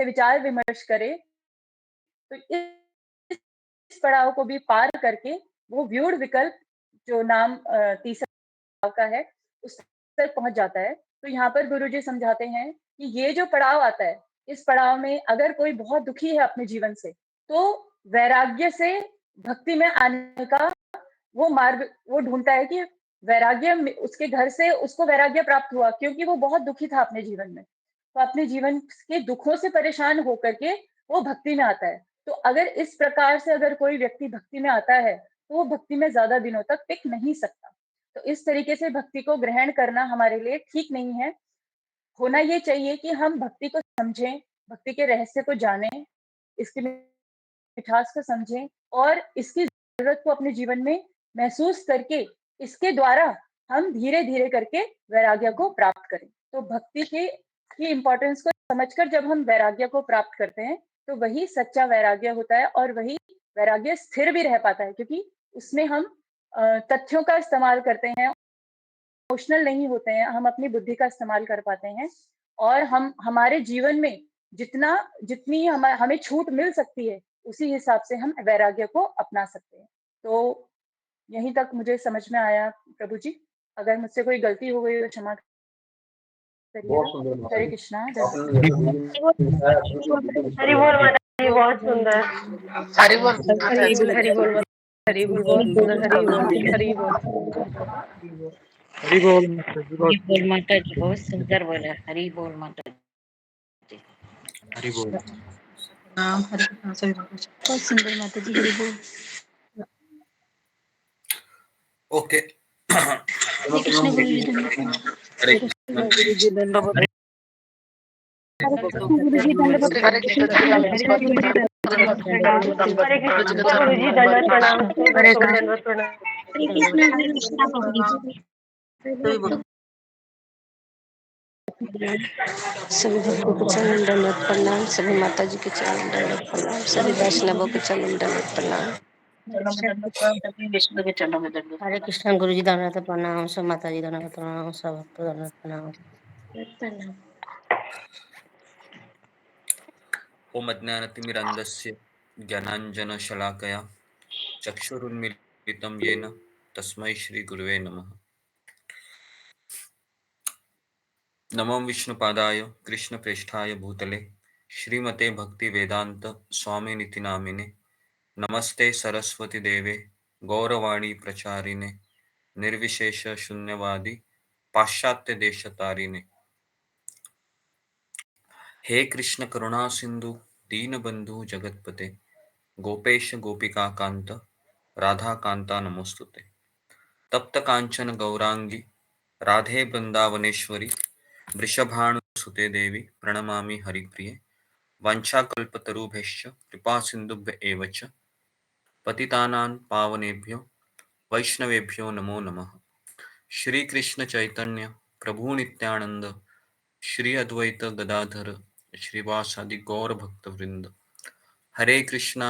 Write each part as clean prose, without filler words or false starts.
विचार विमर्श करे, तो इस पड़ाव को भी पार करके वो व्यूढ़ विकल्प जो नाम तीसरा पड़ाव का है, उस तक पहुँच जाता है। तो यहाँ पर गुरुजी समझाते हैं कि ये जो पड़ाव आता है, इस पड़ाव में अगर कोई बहुत दुखी है अपने जीवन से, तो वैराग्य से भक्ति में आने का वो मार्ग वो ढूँढता है कि वैराग्य में उसके घर से उसको वैराग्य प्राप्त हुआ क्योंकि वो बहुत दुखी था अपने जीवन में। तो अपने जीवन के दुखों से परेशान होकर के वो भक्ति में आता है। तो अगर इस प्रकार से अगर कोई व्यक्ति भक्ति में आता है, तो वो भक्ति में ज़्यादा दिनों तक टिक नहीं सकता। तो इस तरीके से भक्ति को ग्रहण करना हमारे लिए ठीक नहीं है। होना ये चाहिए कि हम भक्ति को समझें, भक्ति के रहस्य को जानें, इसकी मिठास को समझें और इसकी ज़रूरत को अपने जीवन में महसूस करके, इसके द्वारा हम धीरे-धीरे करके वैराग्य को प्राप्त करें। तो भक्ति की इम्पोर्टेंस को समझकर जब हम वैराग्य को प्राप्त करते हैं, तो वही सच्चा वैराग्य होता है और वही वैराग्य स्थिर भी रह पाता है क्योंकि उसमें हम तथ्यों का इस्तेमाल करते हैं, इमोशनल नहीं होते हैं, हम अपनी बुद्धि का इस्तेमाल कर पाते हैं और हम हमारे जीवन में जितनी हमें छूट मिल सकती है, उसी हिसाब से हम वैराग्य को अपना सकते हैं। तो यहीं तक मुझे समझ में आया प्रभु जी। अगर मुझसे कोई गलती हो गई तो क्षमा बहुत करिएगा। सुंदर हरे माता कृष्णा। हरि बोल माता जी, बहुत सुंदर। हरि बोल हरि बोल हरि बोल हरि बोल, बहुत सुंदर। हरि बोल हरि बोल हरि बोल माता जी, हरि बोल माता जी, बहुत सुंदर बोला। हरि बोल माता जी, हरि बोल। नाम हरि कृष्ण सभी बहुत सुंदर माता जी, हरि बोल। ओके। हरे कृष्ण गुरु जी धन्यवाद। हरे कृष्ण। गुरु जी धन्यवाद। हरे कृष्ण गुरु जी धन्यवाद। हरे कृष्ण कृष्ण गुरु जी प्रणाम। हरे कृष्ण गुरु जी, दंडवत प्रणाम। दंडवत प्रणाम। हरे कृष्ण गुरु जी सभी बोलो। सभी भक्तों को चरण दंडवत प्रणाम, सभी माता जी के चरण दंडवत प्रणाम, सभी वैष्णवों के चरण दंडवत प्रणाम। विष्णु के चरणों में दंडवत। हरे कृष्ण गुरु जी दंडवत प्रणाम, सब माता जी दंडवत प्रणाम, सब भक्त दंडवत प्रणाम। ओम अज्ञानतिमिरन्धस्य ज्ञानाञ्जनशलाकया चक्षुरुन्मीलितं येन तस्मै श्रीगुरुवे नमः। नमो विष्णुपादाय कृष्णप्रेष्ठाय भूतले श्रीमते भक्तिवेदान्त स्वामिनिति नामिने नमस्ते सरस्वती देवे गौरवाणी प्रचारिणे निर्विशेष शून्यवादी पाश्चात्य देशतारिणे। हे कृष्ण करुणा सिंधु दीनबंधु जगतपते गोपेश गोपिका कांत राधा कांता नमोस्तुते। तप्त कांचन गौरांगी राधे वृंदावनेश्वरी वृषभानुसुते देवी प्रणमामि हरिप्रिये। वाञ्छाकल्पतरुभ्यश्च कृपा सिन्धुभ्य एव च पतितानां पावनेभ्यो वैष्णवेभ्यो नमो नमः। श्री कृष्ण चैतन्य प्रभु नित्यानंद श्री अद्वैत गदाधर श्रीवासादि गौर भक्त वृंद। हरे कृष्णा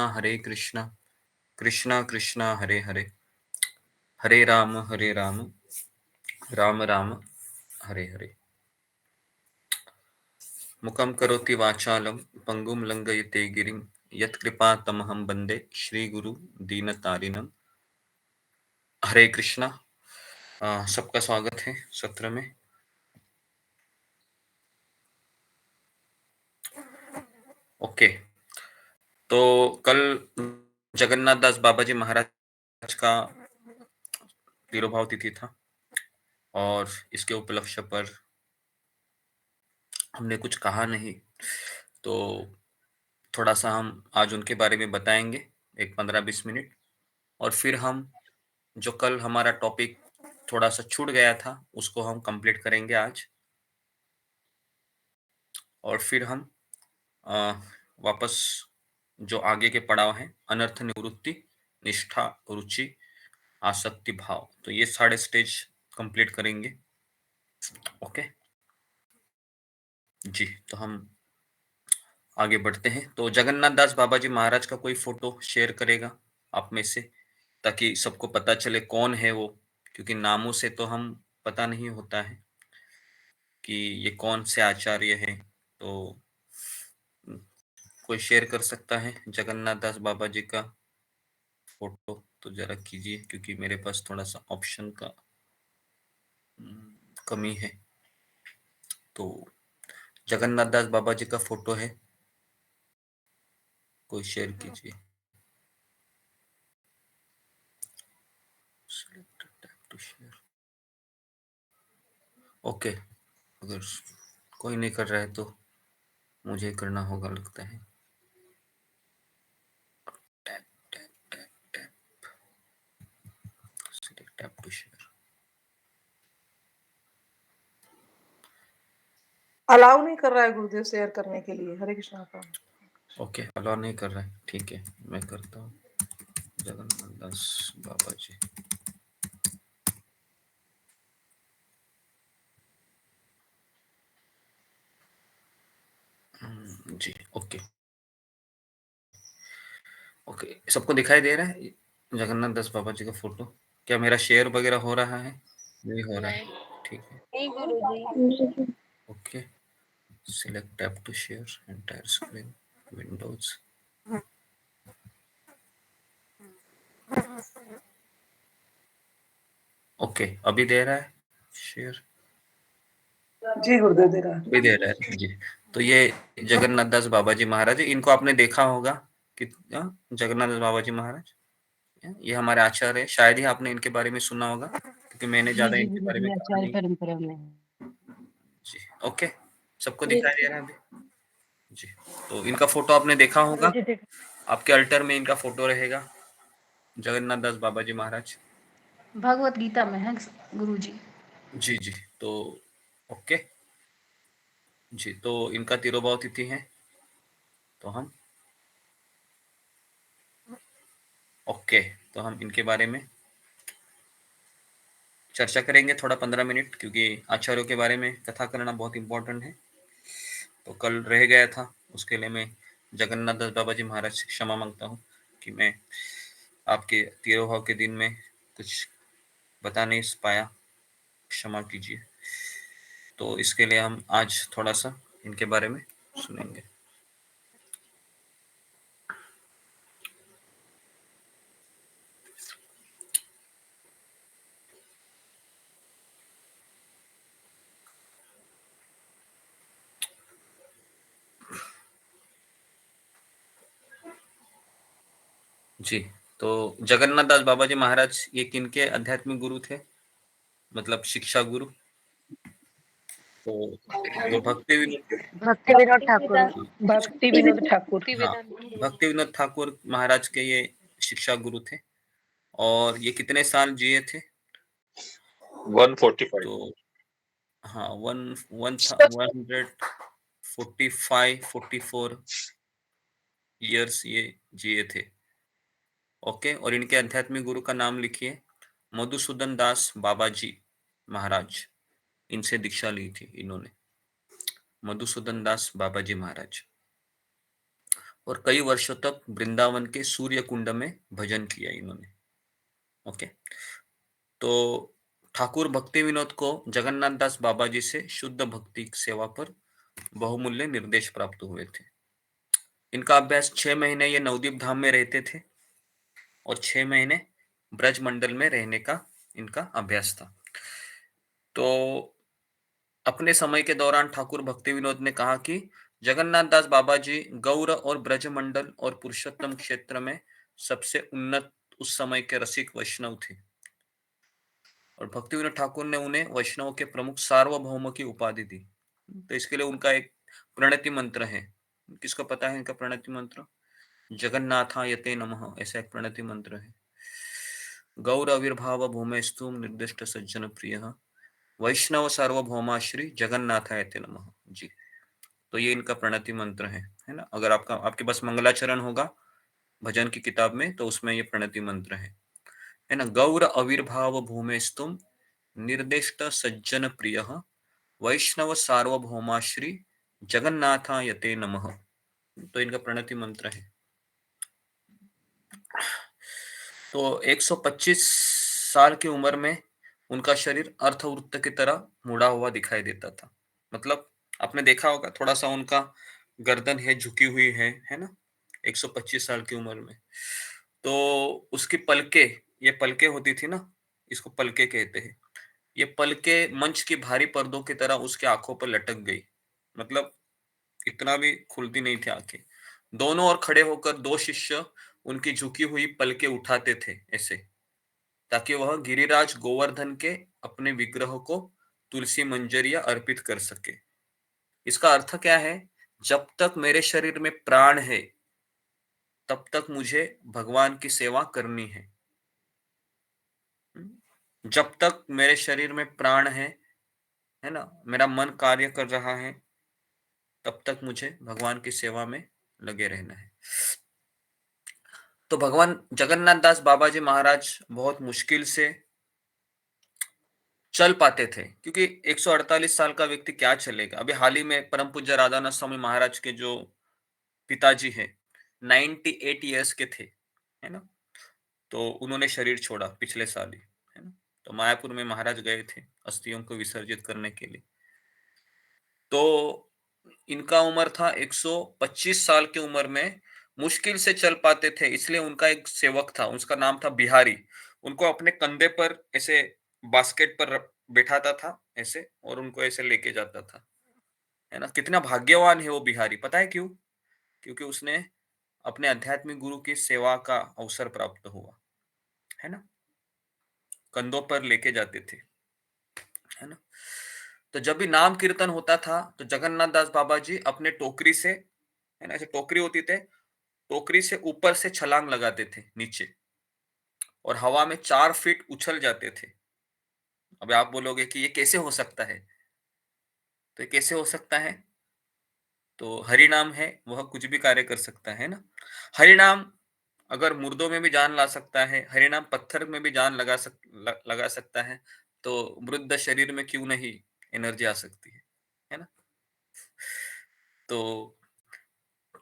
कृष्णा कृष्णा हरे हरे, हरे राम राम राम हरे हरे। मुखं करोति वाचालं पंगुं लंघयते गिरिं यत्कृपा तमहं वन्दे श्रीगुरु दीनतारिणं। हरे कृष्णा। सबका स्वागत है सत्र में। ओके, तो कल जगन्नाथ दास बाबा जी महाराज का तिरुभाव तिथि था और इसके उपलक्ष्य पर हमने कुछ कहा नहीं, तो थोड़ा सा हम आज उनके बारे में बताएंगे, एक 15-20 मिनट, और फिर हम जो कल हमारा टॉपिक थोड़ा सा छूट गया था उसको हम कंप्लीट करेंगे आज, और फिर हम वापस जो आगे के पड़ाव हैं अनर्थ निवृत्ति, निष्ठा, रुचि, आसक्ति, भाव, तो ये सारे स्टेज कंप्लीट करेंगे। ओके जी, तो हम आगे बढ़ते हैं। तो जगन्नाथ दास बाबा जी महाराज का कोई फोटो शेयर करेगा आप में से, ताकि सबको पता चले कौन है वो, क्योंकि नामों से तो हम पता नहीं होता है कि ये कौन से आचार्य हैं। तो कोई शेयर कर सकता है जगन्नाथ दास बाबा जी का फोटो? तो जरा कीजिए, क्योंकि मेरे पास थोड़ा सा ऑप्शन का कमी है। तो जगन्नाथ दास बाबा जी का फोटो है, कोई शेयर कीजिए। ओके, अगर कोई नहीं कर रहा है तो मुझे करना होगा लगता है। Tap tap tap tap, select tap to share. Allow नहीं कर रहा है गुरुदेव शेयर करने के लिए। हरे कृष्णा का। ओके, अलाउ नहीं कर रहा है, ठीक है, मैं करता हूँ। जगन्नाथ दास बाबा जी, जी, ओके ओके, सबको दिखाई दे रहा है जगन्नाथ दास बाबा जी का फोटो? क्या मेरा शेयर वगैरह हो रहा है? नहीं हो रहा है, ठीक है, नहीं गुरुजी। Okay. Select tap to share entire screen, windows. Okay, अभी दे रहा है शेयर? जी गुरुदेव दे रहा है। अभी दे रहा है जी। तो ये जगन्नाथ दास बाबा जी महाराज, इनको आपने देखा होगा कि जगन्नाथ दास बाबा जी महाराज ये हमारे आचार्य है, शायद ही आपने इनके बारे में सुना होगा, क्योंकि मैंने ज्यादा इनके बारे में कहा नहीं। परंपरा में जी, ओके, सबको दिखाई दे रहा है अभी? जी, तो इनका फोटो आपने देखा होगा, आपके अल्टर में इनका फोटो रहेगा, जगन्नाथ दास बाबा जी महाराज। भगवत गीता में है गुरुजी। जी जी, तो ओके जी, तो इनका तिरुभाव तिथि है, तो हम ओके, तो हम इनके बारे में चर्चा करेंगे थोड़ा 15 मिनट, क्योंकि आचार्यों के बारे में कथा करना बहुत इम्पोर्टेंट है। तो कल रह गया था, उसके लिए मैं जगन्नाथ दास बाबा जी महाराज से क्षमा मांगता हूँ कि मैं आपके तिरुभाव के दिन में कुछ बता नहीं पाया, क्षमा कीजिए। तो इसके लिए हम आज थोड़ा सा इनके बारे में सुनेंगे। जी, तो जगन्नाथ दास बाबा जी महाराज ये किनके आध्यात्मिक गुरु थे, मतलब शिक्षा गुरु? तो जो भक्ति विनोद ठाकुर। भक्ति विनोद ठाकुर। हाँ, भक्ति विनोद ठाकुर महाराज के ये शिक्षा गुरु थे। और ये कितने साल जिए थे? 145। तो हाँ, 145 ईयर्स ये जिए थे। ओके, और इनके आध्यात्मिक गुरु का नाम लिखिए, मधुसूदन दास बाबा जी महाराज। इनसे दीक्षा ली थी इन्होंने, मधुसूदन दास बाबा जी महाराज। और कई वर्षों तक वृंदावन के सूर्य कुंड में भजन किया इन्होंने। ओके, तो ठाकुर भक्ति विनोद को जगन्नाथ दास बाबा जी से शुद्ध भक्ति सेवा पर बहुमूल्य निर्देश प्राप्त हुए थे। इनका अभ्यास 6 महीने ये नवदीप धाम में रहते थे और 6 महीने ब्रज मंडल में रहने का इनका अभ्यास था। तो अपने समय के दौरान ठाकुर भक्ति विनोद ने कहा कि जगन्नाथ दास बाबा जी गौर और ब्रज मंडल और पुरुषोत्तम क्षेत्र में सबसे उन्नत उस समय के रसिक वैष्णव थे। और भक्ति विनोद ठाकुर ने उन्हें वैष्णव के प्रमुख सार्वभौम की उपाधि दी। तो इसके लिए उनका एक प्रणति मंत्र है, किसको पता है इनका प्रणति मंत्र? जगन्नाथायते नमः, ऐसा एक प्रणति मंत्र है। गौर आविर्भाव भूमेस्तु निर्दिष्ट सज्जन प्रिय वैष्णव सार्वभौमा श्री जगन्नाथायते नमः। जी, तो ये इनका प्रणति मंत्र है ना। अगर आपके पास मंगलाचरण होगा भजन की किताब में, तो उसमें ये प्रणति मंत्र है ना। गौर आविर्भाव भूमेस्तुम निर्दिष्ट सज्जन प्रिय वैष्णव सार्वभौमा श्री जगन्नाथायते नमः। तो इनका प्रणति मंत्र है। तो 125 साल की उम्र में उनका शरीर अर्थवृत्त की तरह मुड़ा हुआ दिखाई देता था। मतलब आपने देखा होगा थोड़ा सा उनका गर्दन है झुकी हुई है ना, 125 साल की उम्र में। तो उसकी पलके, ये पलके होती थी ना, इसको पलके कहते हैं। ये पलके मंच की भारी पर्दों की तरह उसके आंखों पर लटक गई, मतलब इतना भी खुलती नहीं थी आंखें। दोनों ओर खड़े होकर दो शिष्य उनकी झुकी हुई पलके उठाते थे ऐसे, ताकि वह गिरिराज गोवर्धन के अपने विग्रह को तुलसी मंजरियां अर्पित कर सके। इसका अर्थ क्या है? जब तक मेरे शरीर में प्राण है तब तक मुझे भगवान की सेवा करनी है। जब तक मेरे शरीर में प्राण है ना, मेरा मन कार्य कर रहा है, तब तक मुझे भगवान की सेवा में लगे रहना है। तो भगवान जगन्नाथ दास बाबा जी महाराज बहुत मुश्किल से चल पाते थे, क्योंकि 148 साल का व्यक्ति क्या चलेगा। अभी हाल ही में परम पूज्य राधानाथ स्वामी महाराज के जो पिताजी है 98 ईयर्स के थे, है ना, तो उन्होंने शरीर छोड़ा पिछले साल ही, है ना। तो मायापुर में महाराज गए थे अस्थियों को विसर्जित करने के लिए। तो इनका उम्र था 125 साल की उम्र में मुश्किल से चल पाते थे, इसलिए उनका एक सेवक था, उसका नाम था बिहारी। उनको अपने कंधे पर ऐसे बास्केट पर बैठाता था ऐसे, और उनको ऐसे लेके जाता था, है ना। कितना भाग्यवान है वो बिहारी, पता है क्यों? क्योंकि उसने अपने आध्यात्मिक गुरु की सेवा का अवसर प्राप्त हुआ, है ना। कंधों पर लेके जाते थे, है ना। तो जब भी नाम कीर्तन होता था तो जगन्नाथ दास बाबा जी अपने टोकरी से, है ना, ऐसे टोकरी होती थे, टोकरी से ऊपर से छलांग लगाते थे नीचे, और हवा में 4 फीट उछल जाते थे। अब आप बोलोगे कि ये कैसे हो सकता है? तो ये कैसे हो सकता है? तो हरि नाम है, वह कुछ भी कार्य कर सकता है ना। हरि नाम अगर मुर्दों में भी जान ला सकता है, हरि नाम पत्थर में भी जान लगा सकता है, तो वृद्ध शरीर में क्यों नहीं एनर्जी आ सकती है ना। तो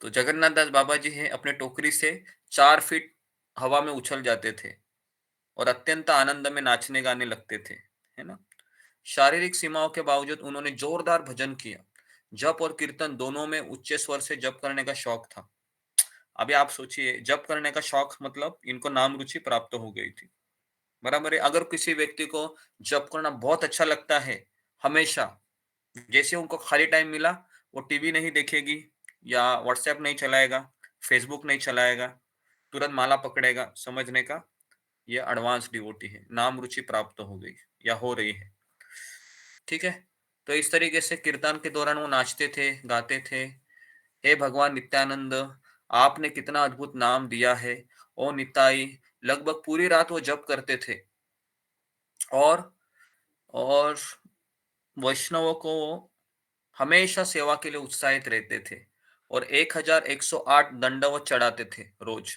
जगन्नाथ दास बाबा जी हैं, अपने टोकरी से 4 फीट हवा में उछल जाते थे और अत्यंत आनंद में नाचने गाने लगते थे, है ना। शारीरिक सीमाओं के बावजूद उन्होंने जोरदार भजन किया। जप और कीर्तन दोनों में उच्च स्वर से जप करने का शौक था। अभी आप सोचिए, जप करने का शौक मतलब इनको नाम रुचि प्राप्त हो गई थी, बराबर है। अगर किसी व्यक्ति को जप करना बहुत अच्छा लगता है, हमेशा जैसे उनको खाली टाइम मिला, वो टीवी नहीं देखेगी या व्हाट्सएप नहीं चलाएगा, फेसबुक नहीं चलाएगा, तुरंत माला पकड़ेगा, समझने का ये एडवांस डिवोटी है, नाम रुचि प्राप्त हो गई या हो रही है, ठीक है। तो इस तरीके से कीर्तन के दौरान वो नाचते थे, गाते थे, हे भगवान नित्यानंद, आपने कितना अद्भुत नाम दिया है, ओ निताई। लगभग पूरी रात वो जप करते थे, और और वैष्णवों को वो हमेशा सेवा के लिए उत्साहित रहते थे, और 1108 दंडवत चढ़ाते थे रोज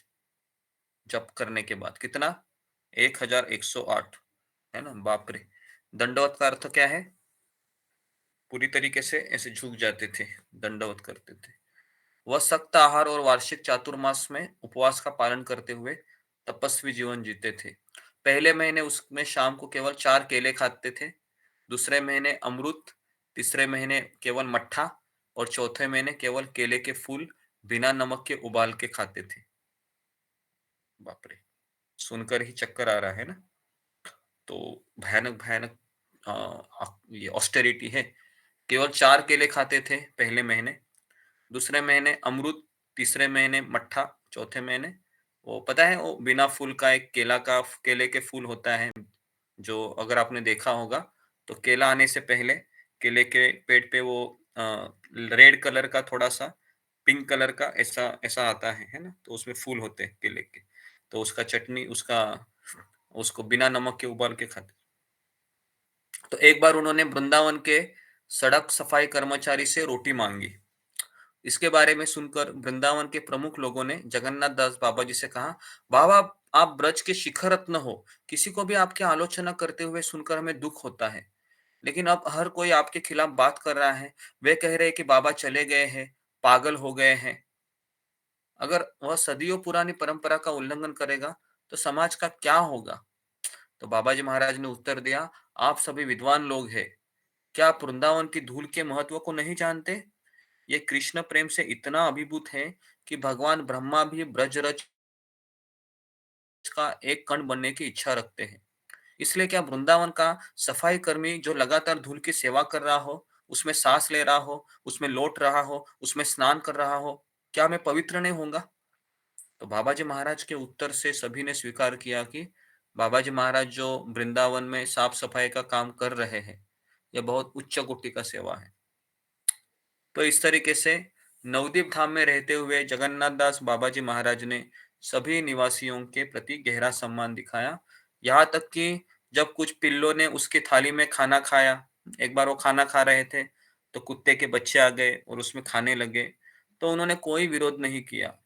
जप करने के बाद। कितना? 1108, है ना, बाप रे। दंडवत का अर्थ क्या है? पूरी तरीके से ऐसे झुक जाते थे, दंडवत करते थे। वह सख्त आहार और वार्षिक चातुर्मास में उपवास का पालन करते हुए तपस्वी जीवन जीते थे। पहले महीने उसमें शाम को केवल 4 केले खाते थे, दूसरे महीने अमृत, तीसरे महीने केवल मट्ठा, और चौथे महीने केवल केले के फूल बिना नमक के उबाल के खाते थे। बाप रे, सुनकर ही चक्कर आ रहा है ना। तो भयानक भयानक ये ऑस्टेरिटी है। केवल 4 केले खाते थे पहले महीने, दूसरे महीने अमरूद, तीसरे महीने मट्ठा, चौथे महीने वो पता है वो बिना फूल का एक केले के फूल होता है, जो अगर आपने देखा होगा तो केला आने से पहले केले के पेड़ पे वो रेड कलर का, थोड़ा सा पिंक कलर का ऐसा ऐसा आता है ना, तो उसमें फूल होते हैं केले के, तो उसका चटनी, उसको बिना नमक के उबाल के खाते। तो एक बार उन्होंने वृंदावन के सड़क सफाई कर्मचारी से रोटी मांगी। इसके बारे में सुनकर वृंदावन के प्रमुख लोगों ने जगन्नाथ दास बाबा जी से कहा, बाबा आप ब्रज के शिखर रत्न हो, किसी को भी आपकी आलोचना करते हुए सुनकर हमें दुख होता है, लेकिन अब हर कोई आपके खिलाफ बात कर रहा है। वे कह रहे हैं कि बाबा चले गए हैं, पागल हो गए हैं। अगर वह सदियों पुरानी परंपरा का उल्लंघन करेगा तो समाज का क्या होगा? तो बाबा जी महाराज ने उत्तर दिया, आप सभी विद्वान लोग हैं, क्या आप वृंदावन की धूल के महत्व को नहीं जानते? ये कृष्ण प्रेम से इतना अभिभूत है कि भगवान ब्रह्मा भी ब्रजरज का एक कण बनने की इच्छा रखते हैं। इसलिए क्या वृंदावन का सफाई कर्मी जो लगातार धूल की सेवा कर रहा हो, उसमें सांस ले रहा हो, उसमें लौट रहा हो, उसमें स्नान कर रहा हो, क्या मैं पवित्र नहीं होऊंगा? तो बाबा जी महाराज के उत्तर से सभी ने स्वीकार किया कि बाबा जी महाराज जो वृंदावन में साफ सफाई का काम कर रहे हैं, यह बहुत उच्च कोटि का सेवा है। तो इस तरीके से नवदीप धाम में रहते हुए जगन्नाथ दास बाबा जी महाराज ने सभी निवासियों के प्रति गहरा सम्मान दिखाया। यहाँ तक कि जब कुछ पिल्लों ने उसकी थाली में खाना खाया, एक बार वो खाना खा रहे थे तो कुत्ते के बच्चे आ गए और उसमें खाने लगे, तो उन्होंने कोई विरोध नहीं किया।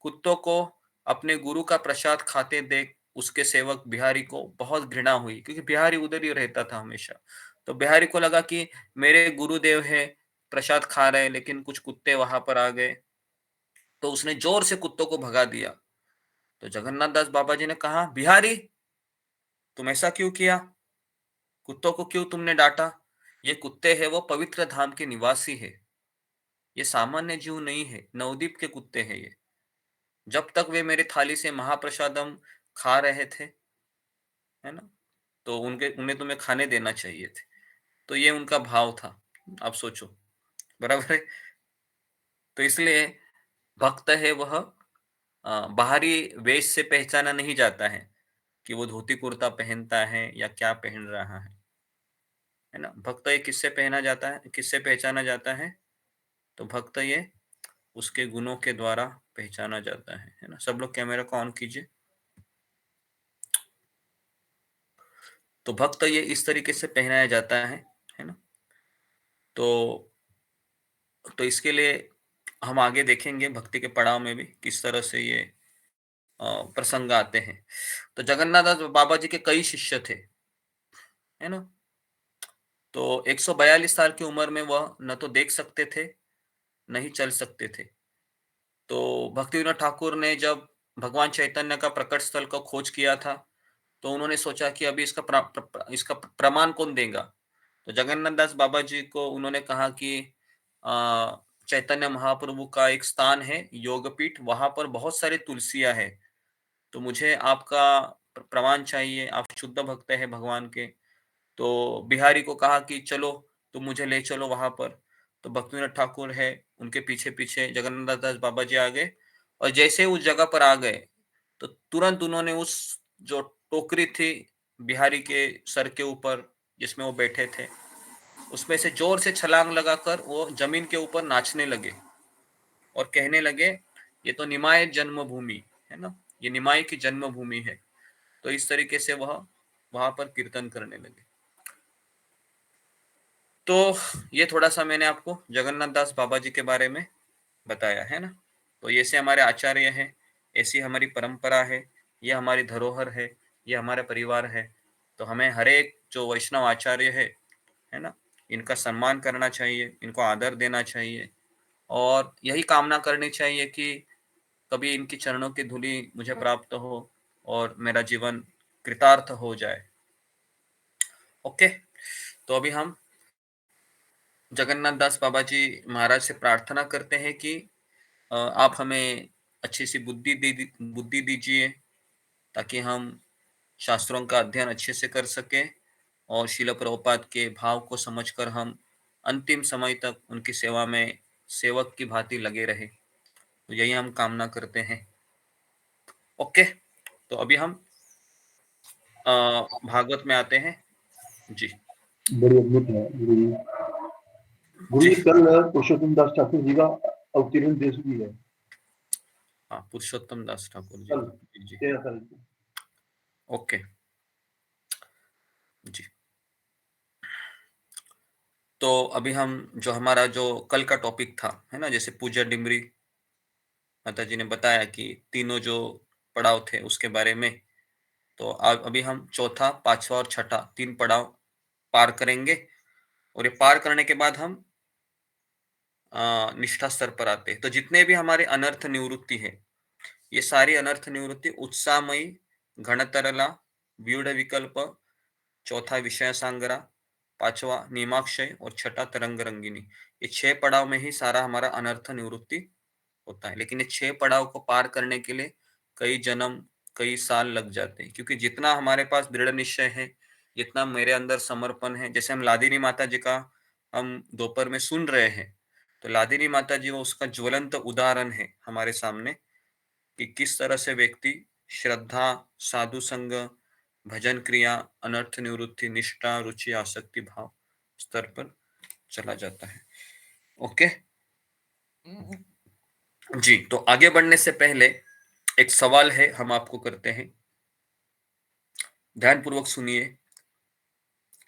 कुत्तों को अपने गुरु का प्रसाद खाते देख उसके सेवक बिहारी को बहुत घृणा हुई, क्योंकि बिहारी उधर ही रहता था हमेशा। तो बिहारी को लगा कि मेरे गुरुदेव है, प्रसाद खा रहे, लेकिन कुछ कुत्ते वहां पर आ गए, तो उसने जोर से कुत्तों को भगा दिया। तो जगन्नाथ दास बाबा जी ने कहा, बिहारी तुम ऐसा क्यों किया? कुत्तों को क्यों तुमने डांटा? ये कुत्ते हैं वो पवित्र धाम के निवासी है, ये सामान्य जीव नहीं है, नवदीप के कुत्ते हैं ये। जब तक वे मेरी थाली से महाप्रसादम खा रहे थे, है ना, तो उन्हें तुम्हें खाने देना चाहिए थे। तो ये उनका भाव था। आप सोचो, बराबर है। तो इसलिए भक्त है वह बाहरी वेश से पहचाना नहीं जाता है कि वो धोती कुर्ता पहनता है या क्या पहन रहा है ना। भक्त ये किससे पहना जाता है, किससे पहचाना जाता है? तो भक्त ये उसके गुणों के द्वारा पहचाना जाता है ना। सब लोग कैमरा को ऑन कीजिए। तो भक्त ये इस तरीके से पहनाया जाता है ना। तो इसके लिए हम आगे देखेंगे भक्ति के पड़ाव में भी किस तरह से ये प्रसंग आते हैं। तो जगन्नाथ दास बाबा जी के कई शिष्य थे, है ना। तो 142 साल की उम्र में वह न तो देख सकते थे, न ही चल सकते थे। तो भक्तिविनोद ठाकुर ने जब भगवान चैतन्य का प्रकट स्थल का खोज किया था, तो उन्होंने सोचा कि अभी इसका प्रमाण कौन देगा। तो जगन्नाथ दास बाबा जी को उन्होंने कहा कि चैतन्य महाप्रभु का एक स्थान है योगपीठ, वहां पर बहुत सारी तुलसियां है, तो मुझे आपका प्रमाण चाहिए, आप शुद्ध भक्त है भगवान के। तो बिहारी को कहा कि चलो तुम मुझे ले चलो वहां पर। तो भक्तिविनोद ठाकुर है, उनके पीछे पीछे जगन्नाथ दास बाबा जी आ गए, और जैसे उस जगह पर आ गए तो तुरंत उन्होंने उस जो टोकरी थी बिहारी के सर के ऊपर जिसमें वो बैठे थे, उसमें से जोर से छलांग लगाकर वो जमीन के ऊपर नाचने लगे और कहने लगे, ये तो निमाय जन्मभूमि है ना, ये निमाय की जन्मभूमि है। तो इस तरीके से वह वहां पर कीर्तन करने लगे। तो ये थोड़ा सा मैंने आपको जगन्नाथ दास बाबा जी के बारे में बताया है ना। तो ये से हमारे आचार्य हैं, ऐसी हमारी परंपरा है, ये हमारी धरोहर है, ये हमारा परिवार है। तो हमें हर एक जो वैष्णव आचार्य है ना, इनका सम्मान करना चाहिए, इनको आदर देना चाहिए, और यही कामना करनी चाहिए कि कभी इनकी चरणों की धूलि मुझे प्राप्त हो और मेरा जीवन कृतार्थ हो जाए। ओके, तो अभी हम जगन्नाथ दास बाबा जी महाराज से प्रार्थना करते हैं कि आप हमें अच्छी सी बुद्धि दीजिए, ताकि हम शास्त्रों का अध्ययन अच्छे से कर सके और शिल प्रभुपाद के भाव को समझकर हम अंतिम समय तक उनकी सेवा में सेवक की भांति लगे रहे। तो यही हम कामना करते हैं। ओके, तो अभी हम भागवत में आते हैं जी। बड़ी अद्भुत है गुरु जी। गुरु जी कल पुरुषोत्तम दास ठाकुर जी का अवतीर्ण दिवस भी है। हाँ, पुरुषोत्तम दास ठाकुर जी कल का जी। 13 तारीख को। ओके जी। तो अभी हम जो हमारा जो कल का टॉपिक था है ना, जैसे पूजा डिमरी माता जी ने बताया कि तीनों जो पड़ाव थे उसके बारे में, तो अभी हम चौथा, पांचवा और छठा 3 पड़ाव पार करेंगे, और ये पार करने के बाद हम निष्ठा स्तर पर आते हैं। तो जितने भी हमारे अनर्थ निवृत्ति है, ये सारी अनर्थ निवृत्ति उत्साहमयी, घनतरला, व्यूढ़ विकल्प, चौथा विषय सांगरा, पांचवा नियमाक्षय और छठा तरंग रंगिनी। ये 6 पड़ाव में ही सारा हमारा अनर्थ निवृत्ति होता है। लेकिन ये 6 पड़ाव को पार करने के लिए कई जन्म, कई साल लग जाते हैं, क्योंकि जितना हमारे पास दृढ़ निश्चय है, जितना मेरे अंदर समर्पण है, जैसे हम लादिनी माता जी का हम दोपहर में सुन रहे हैं, तो लादिनी माता जी वो उसका ज्वलंत उदाहरण है हमारे सामने कि किस तरह से व्यक्ति श्रद्धा, साधु संग, भजन क्रिया, अनर्थ निवृत्ति, निष्ठा, रुचि, आसक्ति भाव स्तर पर चला जाता है। ओके जी, तो आगे बढ़ने से पहले एक सवाल है, हम आपको करते हैं, ध्यानपूर्वक सुनिए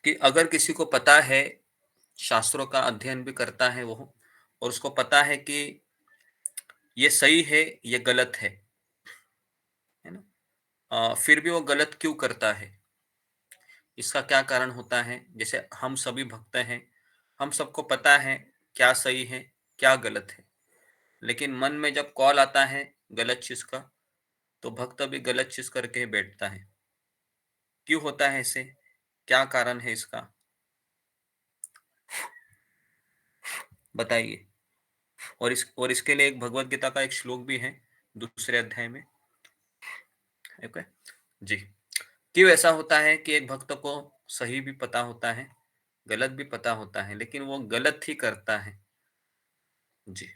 कि अगर किसी को पता है, शास्त्रों का अध्ययन भी करता है वो, और उसको पता है कि ये सही है, ये गलत है ना, फिर भी वो गलत क्यों करता है, इसका क्या कारण होता है। जैसे हम सभी भक्त हैं, हम सबको पता है क्या सही है, क्या गलत है, लेकिन मन में जब कॉल आता है गलत चीज का, तो भक्त भी गलत चीज करके ही बैठता है। क्यों होता है ऐसे, क्या कारण है इसका, बताइए। और इसके लिए एक भगवत गीता का एक श्लोक भी है, दूसरे अध्याय में। ओके जी, क्यों ऐसा होता है कि एक भक्त को सही भी पता होता है, गलत भी पता होता है, लेकिन वो गलत ही करता है। जी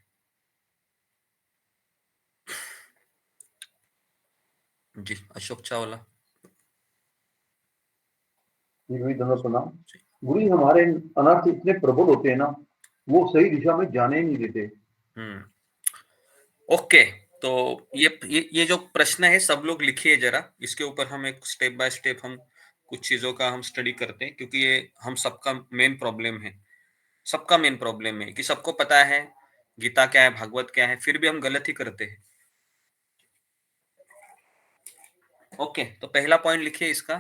जी, अशोक चावला। प्रणाम। गुरु जी, हमारे अनर्थ इतने प्रबल होते हैं ना, वो सही दिशा में जाने ही नहीं देते। ओके, तो ये जो प्रश्न है सब लोग लिखिए जरा, इसके ऊपर हम एक स्टेप बाय स्टेप हम कुछ चीजों का हम स्टडी करते हैं, क्योंकि ये हम सबका मेन प्रॉब्लम है। सबका मेन प्रॉब्लम है कि सबको पता है गीता क्या है, भागवत क्या है, फिर भी हम गलत ही करते हैं। ओके, तो पहला पॉइंट लिखिए इसका।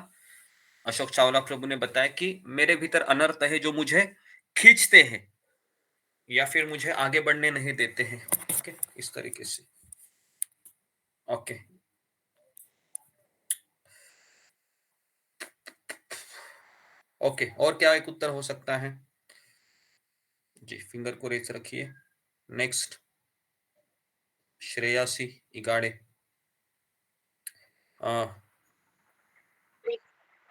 अशोक चावला प्रभु ने बताया कि मेरे भीतर अनर्थ है जो मुझे खींचते हैं या फिर मुझे आगे बढ़ने नहीं देते हैं। ओके, इस तरीके से। ओके, ओके, और क्या एक उत्तर हो सकता है जी, फिंगर को रेस रखिए। नेक्स्ट, श्रेयासी इगाड़े।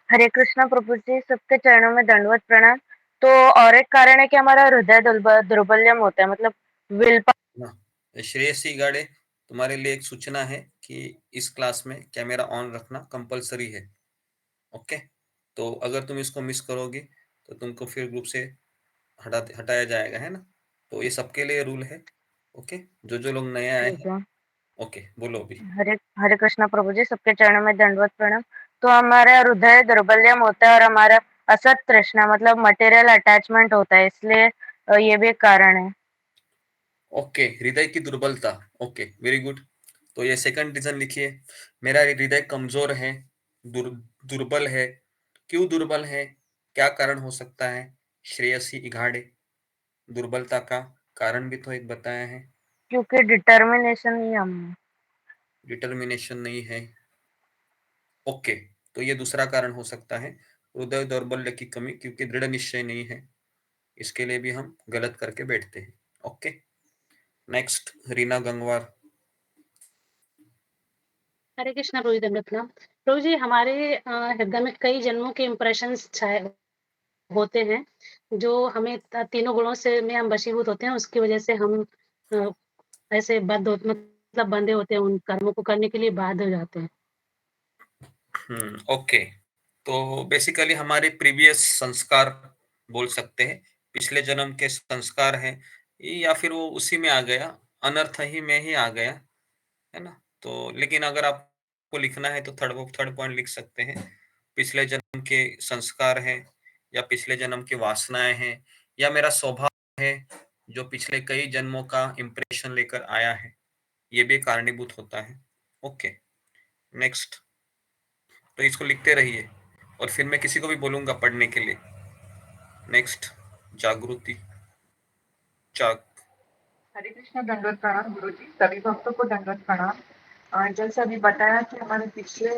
हरे कृष्णा प्रभु जी, सबके चरणों में दंडवत प्रणाम। तो और एक कारण है कि हमारा हृदय दुर्बल्यम होता है, मतलब विल श्रेयसी इगाड़े, तुम्हारे लिए एक सूचना है कि इस क्लास में कैमरा ऑन रखना कंपलसरी है। ओके, तो अगर तुम इसको मिस करोगे तो तुमको फिर ग्रुप से हटाया जाएगा, है ना। तो ये सबके लिए रूल है। ओके, जो लोग नए आए हैं। ओके, बोलो अभी। हरे कृष्णा प्रभु जी, सबके चरणों में दंडवत प्रणाम। तो हमारा हृदय दुर्बल्यम होता है और हमारा असत तृष्णा मतलब मटेरियल अटैचमेंट होता है, इसलिए ये भी एक कारण है। ओके, हृदय की दुर्बलता। Okay, very good. तो ये सेकंड रीजन लिखिए, मेरा हृदय कमजोर है, दुर्बल है। क्यों दुर्बल है, क्या कारण हो सकता है। श्रेयसी इघाड़े, दुर्बलता का कारण भी तो एक बताया है। क्योंकि डिटर्मिनेशन नहीं हम डिटर्मिनेशन नहीं है। ओके, तो ये दूसरा कारण हो सकता है, हृदय दौर्बल्य की कमी, क्योंकि दृढ़ निश्चय नहीं है, इसके लिए भी हम गलत करके बैठते हैं। Okay, next, Reena Gangwar. हरे कृष्णा प्रभु जी, दंडवत प्रणाम। प्रभु जी, हमारे हृदय में कई जन्मों के इम्प्रेशंस छाए होते हैं, जो हमें तीनों गुणों से में हम वशीभूत होते हैं, उसकी वजह से हम ऐसे मतलब बंधे होते हैं, उन कर्मों को करने के लिए बाध्य हो जाते हैं। ओके, तो बेसिकली हमारे प्रीवियस संस्कार बोल सकते हैं, पिछले जन्म के संस्कार हैं, या फिर वो उसी में आ गया, अनर्थ ही में ही आ गया, है ना। तो लेकिन अगर आपको लिखना है तो थर्ड पॉइंट लिख सकते हैं, पिछले जन्म के संस्कार हैं, या पिछले जन्म की वासनाएं हैं, या मेरा स्वभाव है जो पिछले कई जन्मों का इंप्रेशन लेकर आया है, ये भी कारणीभूत होता है। ओके, नेक्स्ट, तो इसको लिखते रहिए और फिर मैं किसी को भी बोलूंगा पढ़ने के लिए। नेक्स्ट, जागृति जाग। हरे कृष्ण, दंडवत प्रणाम गुरु जी, सभी भक्तों को दंडवत प्रणाम। जैसे अभी बताया कि हमारे पिछले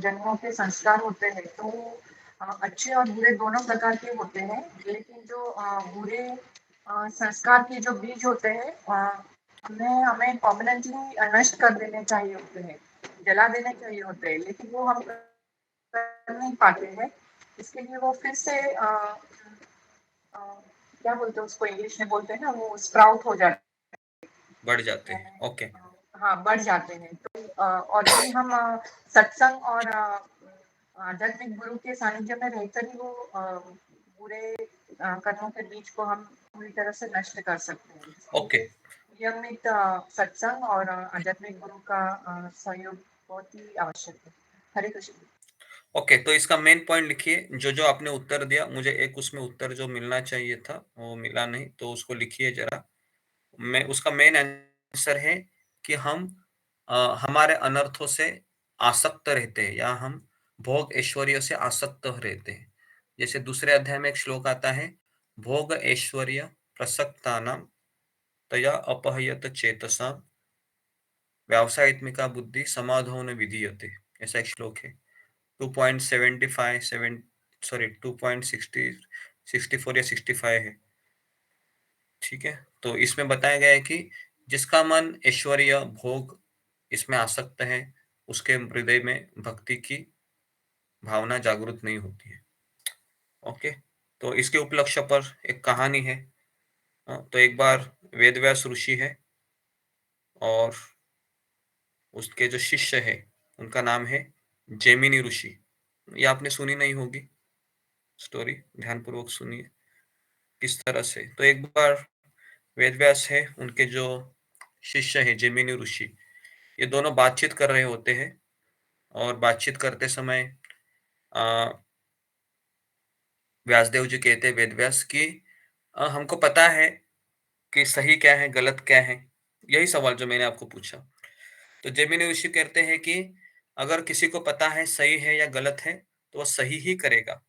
जन्मों के संस्कार होते हैं, तो अच्छे और बुरे दोनों प्रकार के होते हैं, लेकिन जो बुरे संस्कार के जो बीज होते हैं हमें हमें परमानेंटली नष्ट कर देने चाहिए होते हैं, जला देने चाहिए होते हैं, लेकिन वो हम कर नहीं पाते हैं। इसके लिए वो फिर से क्या बोलते हैं उसको, इंग्लिश में बोलते हैं ना, वो स्प्राउट हो जाते बढ़ जाते हैं। हैं। ओके। हाँ, बढ़ जाते हैं। तो और यदि हम सत्संग और आध्यात्मिक गुरु के सानिध्य में रहकर ही वो बुरे कर्मों के बीज को हम पूरी तरह से नष्ट कर सकते हैं। इसके ओके लिए नियमित सत्संग और आध्यात्मिक गुरु का सहयोग बहुत ही आवश्यक है। हरे कृष्ण। ओके, तो इसका मेन पॉइंट लिखिए। जो आपने उत्तर दिया, मुझे एक उसमें उत्तर जो मिलना चाहिए था वो मिला नहीं, तो उसको लिखिए जरा। मैं उसका मेन आंसर है कि हम हमारे अनर्थों से आसक्त रहते हैं, या हम भोग ऐश्वर्य से आसक्त रहते हैं। जैसे दूसरे अध्याय में एक श्लोक आता है, भोग ऐश्वर्य प्रसक्तानाम तया अपहयत चेतसा व्यावसायित्मिका बुद्धि समाधो न विधीयते। ऐसा एक श्लोक है। 2.75 सॉरी 2.64 या 65 है। ठीक है, तो इसमें बताया गया है कि जिसका मन ऐश्वर्य भोग इसमें आसक्त है, उसके हृदय में भक्ति की भावना जागृत नहीं होती है। ओके, तो इसके उपलक्ष्य पर एक कहानी है। तो एक बार वेदव्यास ऋषि है और उसके जो शिष्य है उनका नाम है जैमिनी ऋषि। ये आपने सुनी नहीं होगी स्टोरी, ध्यानपूर्वक सुनिए किस तरह से। तो एक बार वेदव्यास है, उनके जो शिष्य है जैमिनी ऋषि, ये दोनों बातचीत कर रहे होते हैं। और बातचीत करते समय व्यासदेव जी कहते हैं वेदव्यास कि हमको पता है कि सही क्या है गलत क्या है, यही सवाल जो मैंने आपको पूछा। तो जैमिनी ऋषि कहते हैं कि अगर किसी को पता है सही है या गलत है तो वह सही ही करेगा,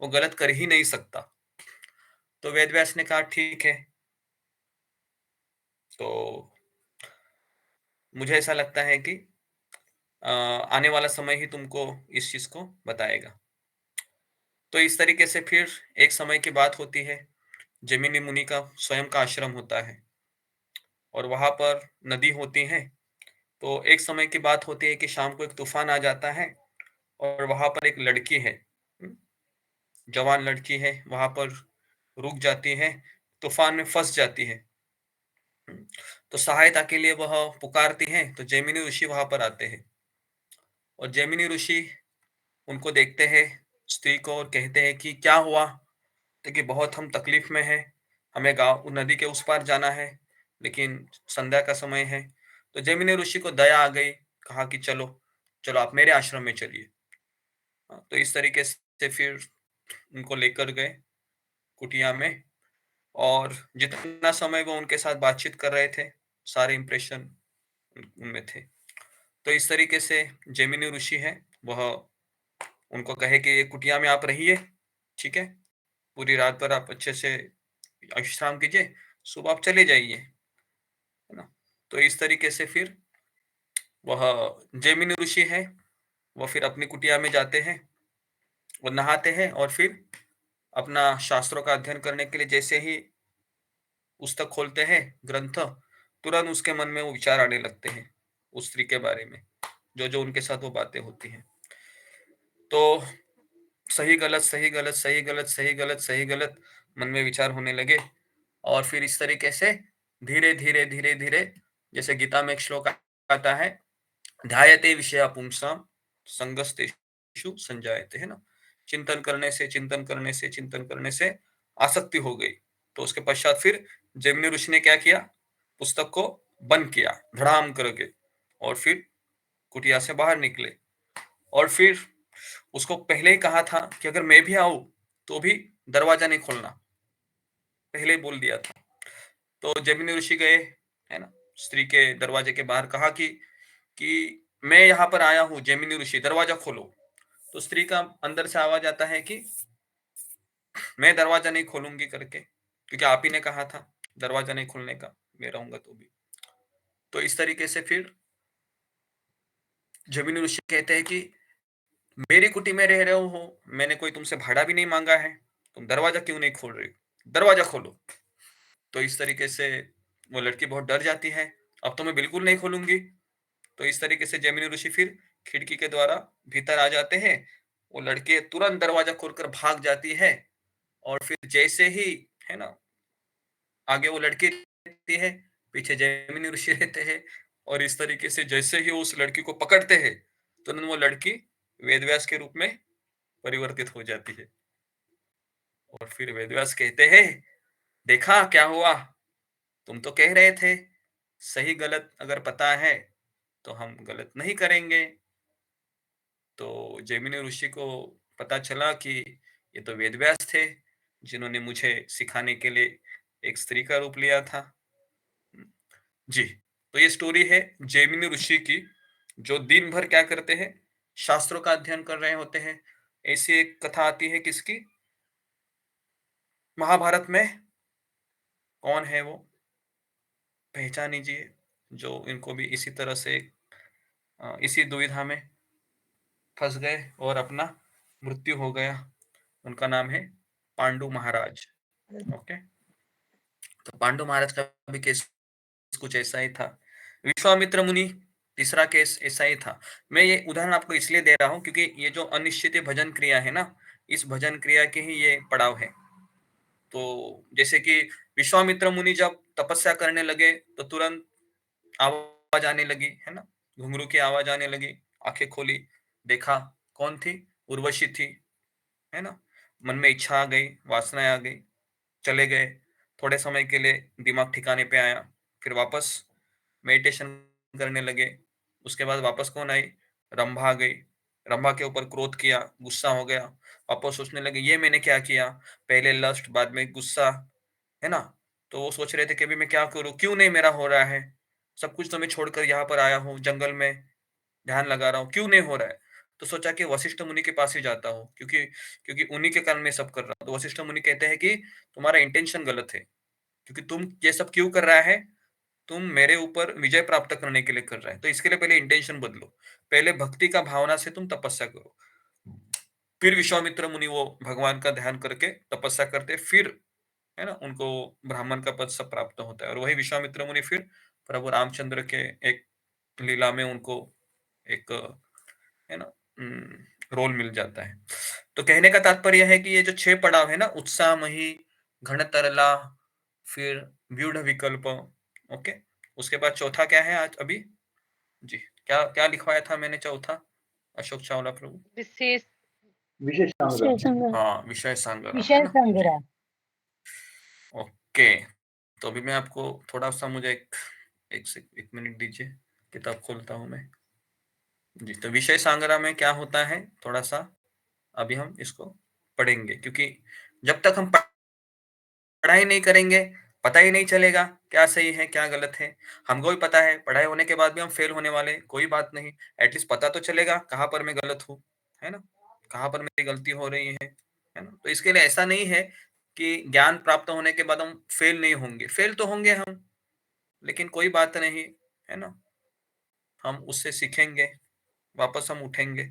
वो गलत कर ही नहीं सकता। तो वेदव्यास ने कहा ठीक है, तो मुझे ऐसा लगता है कि आने वाला समय ही तुमको इस चीज को बताएगा। तो इस तरीके से फिर एक समय की बात होती है, जैमिनी मुनि का स्वयं का आश्रम होता है और वहां पर नदी होती है। तो एक समय की बात होती है कि शाम को एक तूफान आ जाता है और वहां पर एक लड़की है, जवान लड़की है, वहां पर रुक जाती है, तूफान में फंस जाती है। तो सहायता के लिए वह पुकारती है, तो जैमिनी ऋषि वहां पर आते हैं और जैमिनी ऋषि उनको देखते हैं, स्त्री को, और कहते हैं कि क्या हुआ। तो कि बहुत हम तकलीफ में हैं, हमें गांव नदी के उस पार जाना है, लेकिन संध्या का समय है। तो जैमिनी ऋषि को दया आ गई, कहा कि चलो चलो आप मेरे आश्रम में चलिए। तो इस तरीके से फिर उनको लेकर गए कुटिया में, और जितना समय वो उनके साथ बातचीत कर रहे थे सारे इंप्रेशन उनमें थे। तो इस तरीके से जैमिनी ऋषि है वह उनको कहे कि कुटिया में आप रहिए, ठीक है, पूरी रात भर आप अच्छे से विश्राम कीजिए, सुबह आप चले जाइए, है ना। तो इस तरीके से फिर वह जैमिनी ऋषि है वह फिर अपनी कुटिया में जाते हैं, वो नहाते हैं और फिर अपना शास्त्रों का अध्ययन करने के लिए जैसे ही पुस्तक खोलते हैं ग्रंथ, तुरंत उसके मन में वो विचार आने लगते हैं उस स्त्री के बारे में, जो जो उनके साथ वो बातें होती हैं। तो सही गलत सही गलत सही गलत सही गलत सही गलत मन में विचार होने लगे। और फिर इस तरीके से धीरे धीरे धीरे धीरे, जैसे गीता में एक श्लोक आता है, ध्यायते विषया पुंसाम संगस्तेषु संजायते, है ना। चिंतन करने से चिंतन करने से चिंतन करने से आसक्ति हो गई। तो उसके पश्चात फिर जैमिनी ऋषि ने क्या किया, पुस्तक को बंद किया धड़ाम करके, और फिर कुटिया से बाहर निकले। और फिर उसको पहले ही कहा था कि अगर मैं भी आऊं तो भी दरवाजा नहीं खोलना, पहले ही बोल दिया था। तो जैमिनी ऋषि गए, है ना, स्त्री के दरवाजे के बाहर, कहा कि मैं यहाँ पर आया हूँ जैमिनी ऋषि, दरवाजा खोलो। तो स्त्री का अंदर से आवाज आता है कि मैं दरवाजा नहीं खोलूंगी करके, क्योंकि आप ही ने कहा था दरवाजा नहीं खोलने का, मैं रहूंगा तो भी। तो इस तरीके से फिर जैमिनी ऋषि कहते हैं कि मेरी कुटी में रह रहे हो, मैंने कोई तुमसे भाड़ा भी नहीं मांगा है, तुम दरवाजा क्यों नहीं खोल रही, दरवाजा खोलो। तो इस तरीके से वो लड़की बहुत डर जाती है, अब तो मैं बिल्कुल नहीं खोलूंगी। तो इस तरीके से जैमिनी ऋषि फिर खिड़की के द्वारा भीतर आ जाते हैं। वो लड़के तुरंत दरवाजा खोलकर भाग जाती है, और फिर जैसे ही, है ना, आगे वो लड़की रहती है, पीछे जैमिनी ऋषि रहते हैं, और इस तरीके से जैसे ही उस लड़की को पकड़ते हैं, तुरंत वो लड़की वेदव्यास के रूप में परिवर्तित हो जाती है। और फिर वेदव्यास कहते हैं, देखा क्या हुआ, तुम तो कह रहे थे सही गलत अगर पता है तो हम गलत नहीं करेंगे। तो जैमिनी ऋषि को पता चला कि ये तो वेदव्यास थे, जिन्होंने मुझे सिखाने के लिए एक स्त्री का रूप लिया था। जी, तो ये स्टोरी है जैमिनी ऋषि की, जो दिन भर क्या करते हैं, शास्त्रों का अध्ययन कर रहे होते हैं। ऐसी एक कथा आती है किसकी, महाभारत में। कौन है वो, पहचान लीजिए, जो इनको भी इसी तरह से इसी दुविधा में फंस गए और अपना मृत्यु हो गया। उनका नाम है पांडु महाराज। ओके, तो पांडु महाराज का भी केस कुछ ऐसा ही था। विश्वामित्र मुनि, तीसरा केस ऐसा ही था। मैं ये उदाहरण आपको इसलिए दे रहा हूं क्योंकि ये जो अनिश्चित भजन क्रिया है ना, इस भजन क्रिया के ही ये पड़ाव है। तो जैसे कि विश्वामित्र मुनि जब तपस्या करने लगे तो तुरंत आवाज आने लगी, है ना, घुंघरू की आवाज आने लगी, आंखें खोली, देखा कौन थी, उर्वशी थी, है ना। मन में इच्छा आ गई, वासनाएं आ गई, चले गए। थोड़े समय के लिए दिमाग ठिकाने पे आया, फिर वापस मेडिटेशन करने लगे। उसके बाद वापस कौन आई, रंभा आ गई। रंभा के ऊपर क्रोध किया, गुस्सा हो गया, वापस सोचने लगे ये मैंने क्या किया, पहले लस्ट बाद में गुस्सा, है ना। तो वो सोच रहे थे कि अभी मैं क्या करूं, क्यों नहीं मेरा हो रहा है, सब कुछ तो मैं छोड़कर यहाँ पर आया हूँ, जंगल में ध्यान लगा रहा हूँ, क्यों नहीं हो रहा है। तो सोचा कि वशिष्ठ मुनि के पास ही जाता हूँ, क्योंकि क्योंकि उन्हीं के कारण मैं सब कर रहा हूँ। तो वशिष्ठ मुनि कहते हैं कि तुम्हारा इंटेंशन गलत है, क्योंकि तुम ये सब क्यों कर रहा है, तुम मेरे ऊपर विजय प्राप्त करने के लिए कर रहा है, तो इसके लिए पहले इंटेंशन बदलो, पहले भक्ति का भावना से तुम तपस्या करो। फिर विश्वामित्र मुनि वो भगवान का ध्यान करके तपस्या करते, फिर, है ना, उनको ब्राह्मण का पद सब प्राप्त होता है। और वही विश्वामित्र मुनि फिर प्रभु रामचंद्र के एक लीला में उनको एक, है ना, रोल मिल जाता है। तो कहने का तात्पर्य है कि ये जो 6 पड़ाव है ना, उत्साहमयी, घन तरला, फिर व्यूढ़ विकल्प, ओके। उसके बाद चौथा क्या है आज अभी, जी, क्या क्या लिखवाया था मैंने चौथा, अशोक चावला प्रभु, विशेष विशेष संग्रह। हाँ, विषय संग्रह, है विषय ना, जी, संग्रह। ओके। तो अभी मैं आपको थोड़ा सा, मुझे एक मिनट दीजिए, किताब खोलता हूं मैं। जी, तो विषय संग्रह में क्या होता है, थोड़ा सा अभी हम इसको पढ़ेंगे, क्योंकि जब तक हम पढ़ाई नहीं करेंगे पता ही नहीं चलेगा क्या सही है क्या गलत है। हमको भी पता है पढ़ाई होने के बाद भी हम फेल होने वाले, कोई बात नहीं, एटलीस्ट पता तो चलेगा कहाँ पर मैं गलत हूँ, है ना, कहाँ पर मेरी गलती हो रही है ना। तो इसके लिए ऐसा नहीं है कि ज्ञान प्राप्त होने के बाद हम फेल नहीं होंगे, फेल तो होंगे हम, लेकिन कोई बात नहीं, है ना, हम उससे सीखेंगे, वापस हम उठेंगे।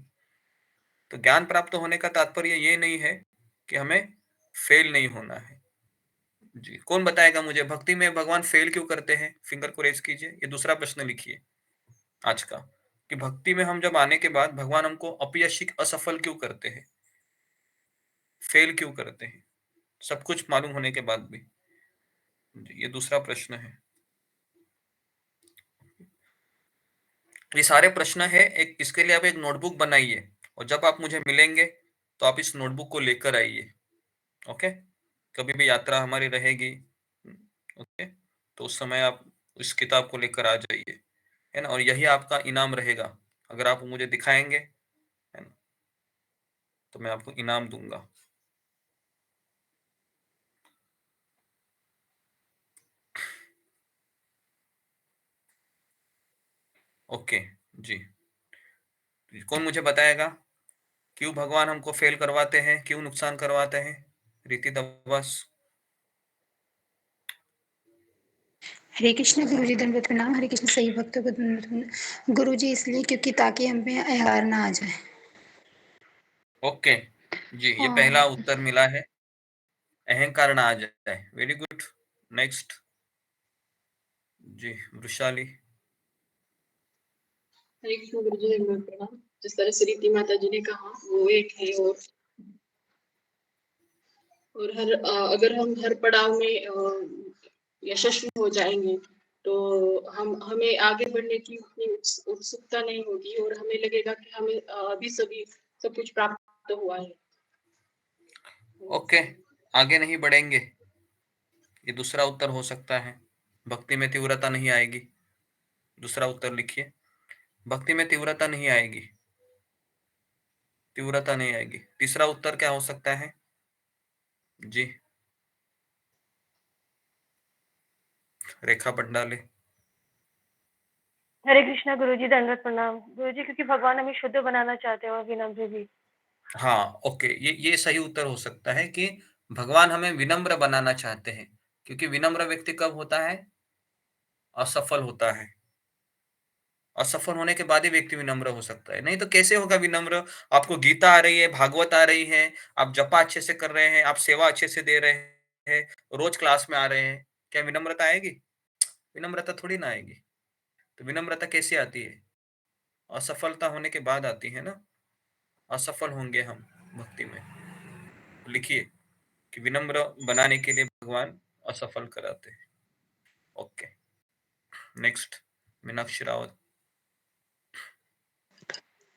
तो ज्ञान प्राप्त होने का तात्पर्य ये नहीं है कि हमें फेल नहीं होना है। जी, कौन बताएगा मुझे, भक्ति में भगवान फेल क्यों करते हैं, फिंगर को रेज कीजिए, ये दूसरा प्रश्न लिखिए आज का, कि भक्ति में हम जब आने के बाद भगवान हमको अपयशी, असफल क्यों करते हैं, फेल क्यों करते हैं, सब कुछ मालूम होने के बाद भी। जी, ये दूसरा प्रश्न है। ये सारे प्रश्न है, एक इसके लिए आप एक नोटबुक बनाइए, और जब आप मुझे मिलेंगे तो आप इस नोटबुक को लेकर आइए, ओके। कभी भी यात्रा हमारी रहेगी, ओके, तो उस समय आप इस किताब को लेकर आ जाइए, है ना, और यही आपका इनाम रहेगा। अगर आप मुझे दिखाएंगे, है ना, तो मैं आपको इनाम दूंगा। ओके जी, कौन मुझे बताएगा क्यों भगवान हमको फेल करवाते हैं, क्यों नुकसान करवाते हैं, रीति दवास। हरे कृष्ण गुरु जी, दंडवत प्रणाम। हरे कृष्ण, सही भक्तों को दंडवत प्रणाम। गुरु जी, इसलिए क्योंकि ताकि हम में अहंकार ना आ जाए। ओके जी, ये पहला उत्तर मिला है, अहंकार ना आ जाए। Very good. नेक्स्ट जी, वृषाली। हरे कृष्ण गुरुजी, दंडवत प्रणाम। जिस तरह से रीति माता जी ने कहा वो एक है, और अगर हम हर पड़ाव में यशस्वी हो जाएंगे तो हमें आगे बढ़ने की उतनी उत्सुकता नहीं होगी और हमें लगेगा कि हमें अभी सब कुछ प्राप्त हुआ है। ओके, आगे नहीं बढ़ेंगे, ये दूसरा उत्तर हो सकता है। भक्ति में तीव्रता नहीं आएगी, दूसरा उत्तर लिखिए। भक्ति में तीव्रता नहीं आएगी, तीव्रता नहीं आएगी। तीसरा उत्तर क्या हो सकता है जी? रेखा बंडाले। हरे कृष्णा गुरुजी, दंडवत प्रणाम। गुरुजी, क्योंकि भगवान हमें शुद्ध बनाना चाहते हैं और विनम्र भी। हाँ, ओके, ये सही उत्तर हो सकता है कि भगवान हमें विनम्र बनाना चाहते हैं, क्योंकि विनम्र व्यक्ति कब होता है? असफल होता है। असफल होने के बाद ही व्यक्ति विनम्र हो सकता है, नहीं तो कैसे होगा विनम्र? आपको गीता आ रही है, भागवत आ रही है, आप जपा अच्छे से कर रहे हैं, आप सेवा अच्छे से दे रहे हैं, रोज क्लास में आ रहे हैं, क्या विनम्रता आएगी? विनम्रता थोड़ी ना आएगी। तो विनम्रता कैसे आती है? असफलता होने के बाद आती है ना। असफल होंगे हम भक्ति में, तो लिखिए कि विनम्र बनाने के लिए भगवान असफल कराते हैं। Okay, next Meenakshi Rawat.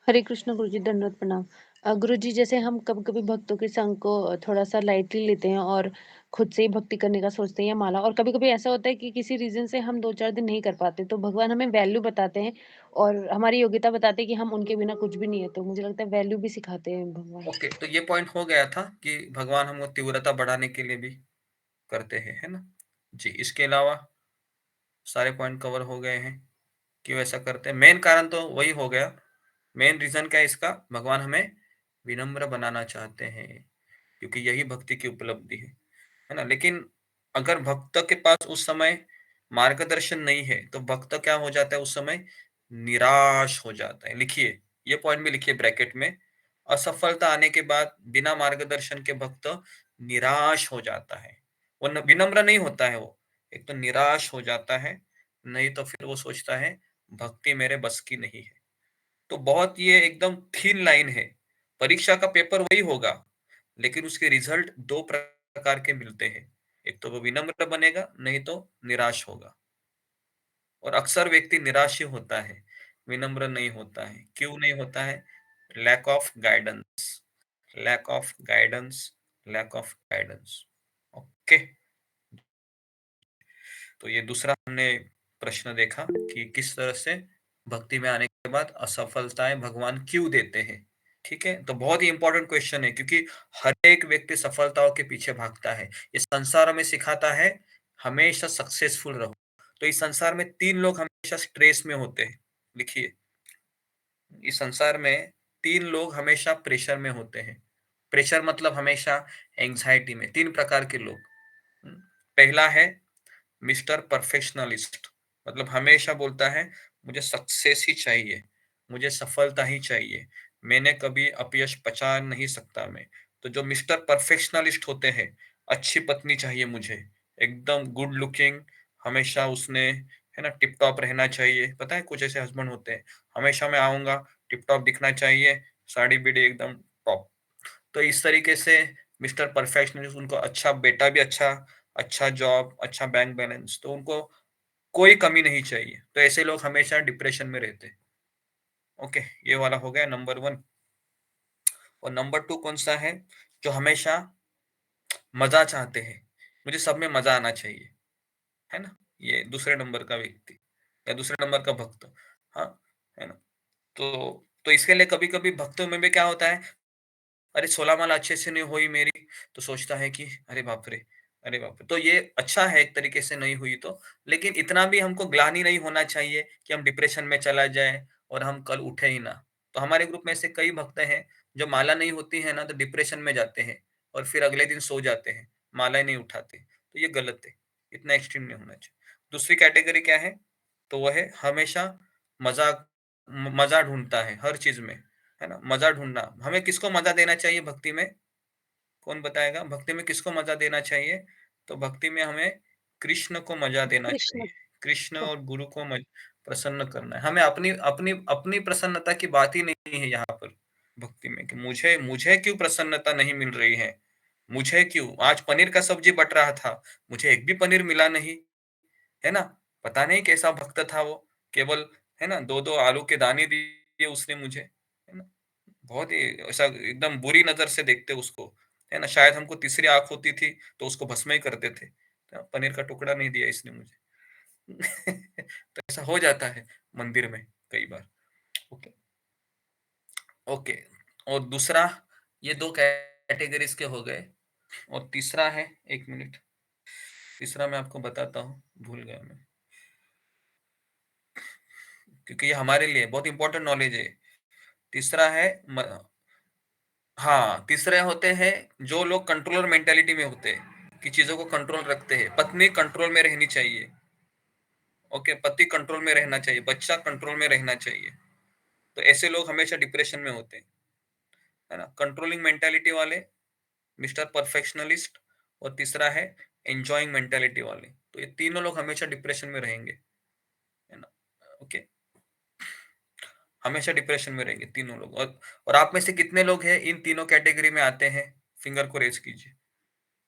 हरे कृष्ण गुरुजी, दंडवत प्रणाम। गुरुजी, जैसे हम कभी कभी भक्तों के संग को थोड़ा सा लाइटली लेते हैं और खुद से ही भक्ति करने का सोचते हैं या माला, और कभी कभी ऐसा होता है कि किसी रीजन से हम 2-4 दिन नहीं कर पाते, तो भगवान हमें वैल्यू बताते हैं और हमारी योग्यता बताते हैं कि हम उनके बिना कुछ भी नहीं है। तो मुझे लगता है वैल्यू भी सिखाते हैं भगवान। ओके, तो ये पॉइंट हो गया था कि भगवान हमको तीव्रता बढ़ाने के लिए भी करते हैं, है ना जी। इसके अलावा सारे पॉइंट कवर हो गए हैं, क्यों ऐसा करते हैं। मेन कारण तो वही हो गया, मेन रीजन क्या है इसका? भगवान हमें विनम्र बनाना चाहते हैं, क्योंकि यही भक्ति की उपलब्धि है ना। लेकिन अगर भक्त के पास उस समय मार्गदर्शन नहीं है तो भक्त क्या हो जाता है? उस समय निराश हो जाता है। लिखिए, ये पॉइंट भी लिखिए ब्रैकेट में। असफलता आने के बाद बिना मार्गदर्शन के भक्त निराश हो जाता है। वो विनम्र नहीं होता है, वो एक तो निराश हो जाता है, नहीं तो फिर वो सोचता है भक्ति मेरे बस की नहीं है। तो बहुत ये एकदम थीन लाइन है। परीक्षा का पेपर वही होगा, लेकिन उसके रिजल्ट दो प्रकार के मिलते हैं, एक तो वो विनम्र बनेगा, नहीं तो निराश होगा। और अक्सर व्यक्ति निराश ही होता है, विनम्र नहीं होता है। क्यों नहीं होता है? Lack of guidance, lack of guidance, lack of guidance. Okay, तो ये दूसरा हमने प्रश्न देखा कि किस तरह से भक्ति में आने के बाद असफलताएं भगवान क्यों देते हैं। ठीक है, तो बहुत ही इंपॉर्टेंट क्वेश्चन है, क्योंकि हर एक व्यक्ति सफलताओं के पीछे भागता है। इस संसार में सिखाता है हमेशा सक्सेसफुल रहो। तो इस संसार में 3 लोग हमेशा स्ट्रेस में होते हैं। लिखिए, इस संसार में 3 लोग हमेशा प्रेशर में होते हैं। प्रेशर मतलब हमेशा एंग्जाइटी में। 3 प्रकार के लोग। पहला है मिस्टर परफेक्शनलिस्ट, मतलब हमेशा बोलता है मुझे सक्सेस ही चाहिए, मुझे सफलता ही चाहिए, मैंने कभी अपयश पचा नहीं सकता मैं। तो जो मिस्टर परफेक्शनलिस्ट होते हैं, अच्छी पत्नी चाहिए मुझे, एकदम गुड लुकिंग, हमेशा उसने, है ना, टिप टॉप रहना चाहिए। पता है कुछ ऐसे हस्बैंड होते हैं, हमेशा मैं आऊंगा टिप टॉप दिखना चाहिए, साड़ी बीड़ी एकदम टॉप। तो इस तरीके से मिस्टर परफेक्शनिस्ट, उनको अच्छा बेटा भी अच्छा, अच्छा जॉब, अच्छा बैंक बैलेंस, तो उनको कोई कमी नहीं चाहिए। तो ऐसे लोग हमेशा डिप्रेशन में रहते हैं। ओके, ये वाला हो गया नंबर 1। और नंबर 2 कौन सा है? जो हमेशा मजा चाहते हैं, मुझे सब में मजा आना चाहिए, है ना। ये दूसरे नंबर का व्यक्ति या दूसरे नंबर का भक्त। हाँ, है ना। तो इसके लिए कभी कभी भक्तों में भी क्या होता है, अरे 16 माला अच्छे से नहीं हुई मेरी, तो सोचता है कि अरे बाप रे, अरे बाप रे। तो ये अच्छा है एक तरीके से नहीं हुई तो, लेकिन इतना भी हमको ग्लानि नहीं होना चाहिए कि हम डिप्रेशन में चला जाए और हम कल उठे ही ना। तो हमारे ग्रुप में से कई भक्त हैं जो माला नहीं होती है ना तो डिप्रेशन में जाते हैं और फिर अगले दिन सो जाते हैं, माला ही नहीं उठाते। तो ये गलत है, इतना एक्सट्रीम नहीं होना चाहिए। दूसरी कैटेगरी क्या है? तो वह है हमेशा मजा, मजा ढूंढता है हर चीज में। है ना, मजा ढूंढना। हमें किसको मजा देना चाहिए भक्ति में? कौन बताएगा भक्ति में किसको मजा देना चाहिए? तो भक्ति में हमें कृष्ण को मजा देना कृष्ण चाहिए। कृष्ण और गुरु को प्रसन्न करना है। हमें अपनी अपनी अपनी प्रसन्नता की बात ही नहीं है यहाँ पर भक्ति में, कि मुझे मुझे क्यों प्रसन्नता नहीं मिल रही है, मुझे क्यों आज पनीर का सब्जी बट रहा था, मुझे एक भी पनीर मिला नहीं, है ना। पता नहीं कैसा भक्त था वो, केवल है ना 2-2 आलू के दाने दिए उसने मुझे, है ना। बहुत ही ऐसा एकदम बुरी नजर से देखते उसको, है ना। शायद हमको तीसरी आंख होती थी तो उसको भस्म ही करते थे। तो पनीर का टुकड़ा नहीं दिया इसने मुझे। तो ऐसा हो जाता है मंदिर में कई बार। Okay okay. और दूसरा, ये 2 कैटेगरीज के हो गए। और तीसरा है, 1 मिनट, तीसरा मैं आपको बताता हूँ, भूल गया मैं, क्योंकि ये हमारे लिए बहुत इंपॉर्टेंट नॉलेज है। तीसरा है हाँ, तीसरे होते हैं जो लोग कंट्रोलर मेंटालिटी में होते हैं, कि चीजों को कंट्रोल रखते हैं। पत्नी कंट्रोल में रहनी चाहिए, ओके, पति कंट्रोल में रहना चाहिए, बच्चा कंट्रोल में रहना चाहिए। तो ऐसे लोग हमेशा डिप्रेशन में होते हैं, है ना। कंट्रोलिंग मेंटालिटी वाले, मिस्टर परफेक्शनलिस्ट, और तीसरा है एंजॉइंग मेंटालिटी वाले। तो ये तीनों लोग हमेशा डिप्रेशन में रहेंगे, है ना। ओके, हमेशा डिप्रेशन में रहेंगे तीनों लोग। और आप में से कितने लोग हैं इन तीनों कैटेगरी में आते हैं? फिंगर को रेज कीजिए।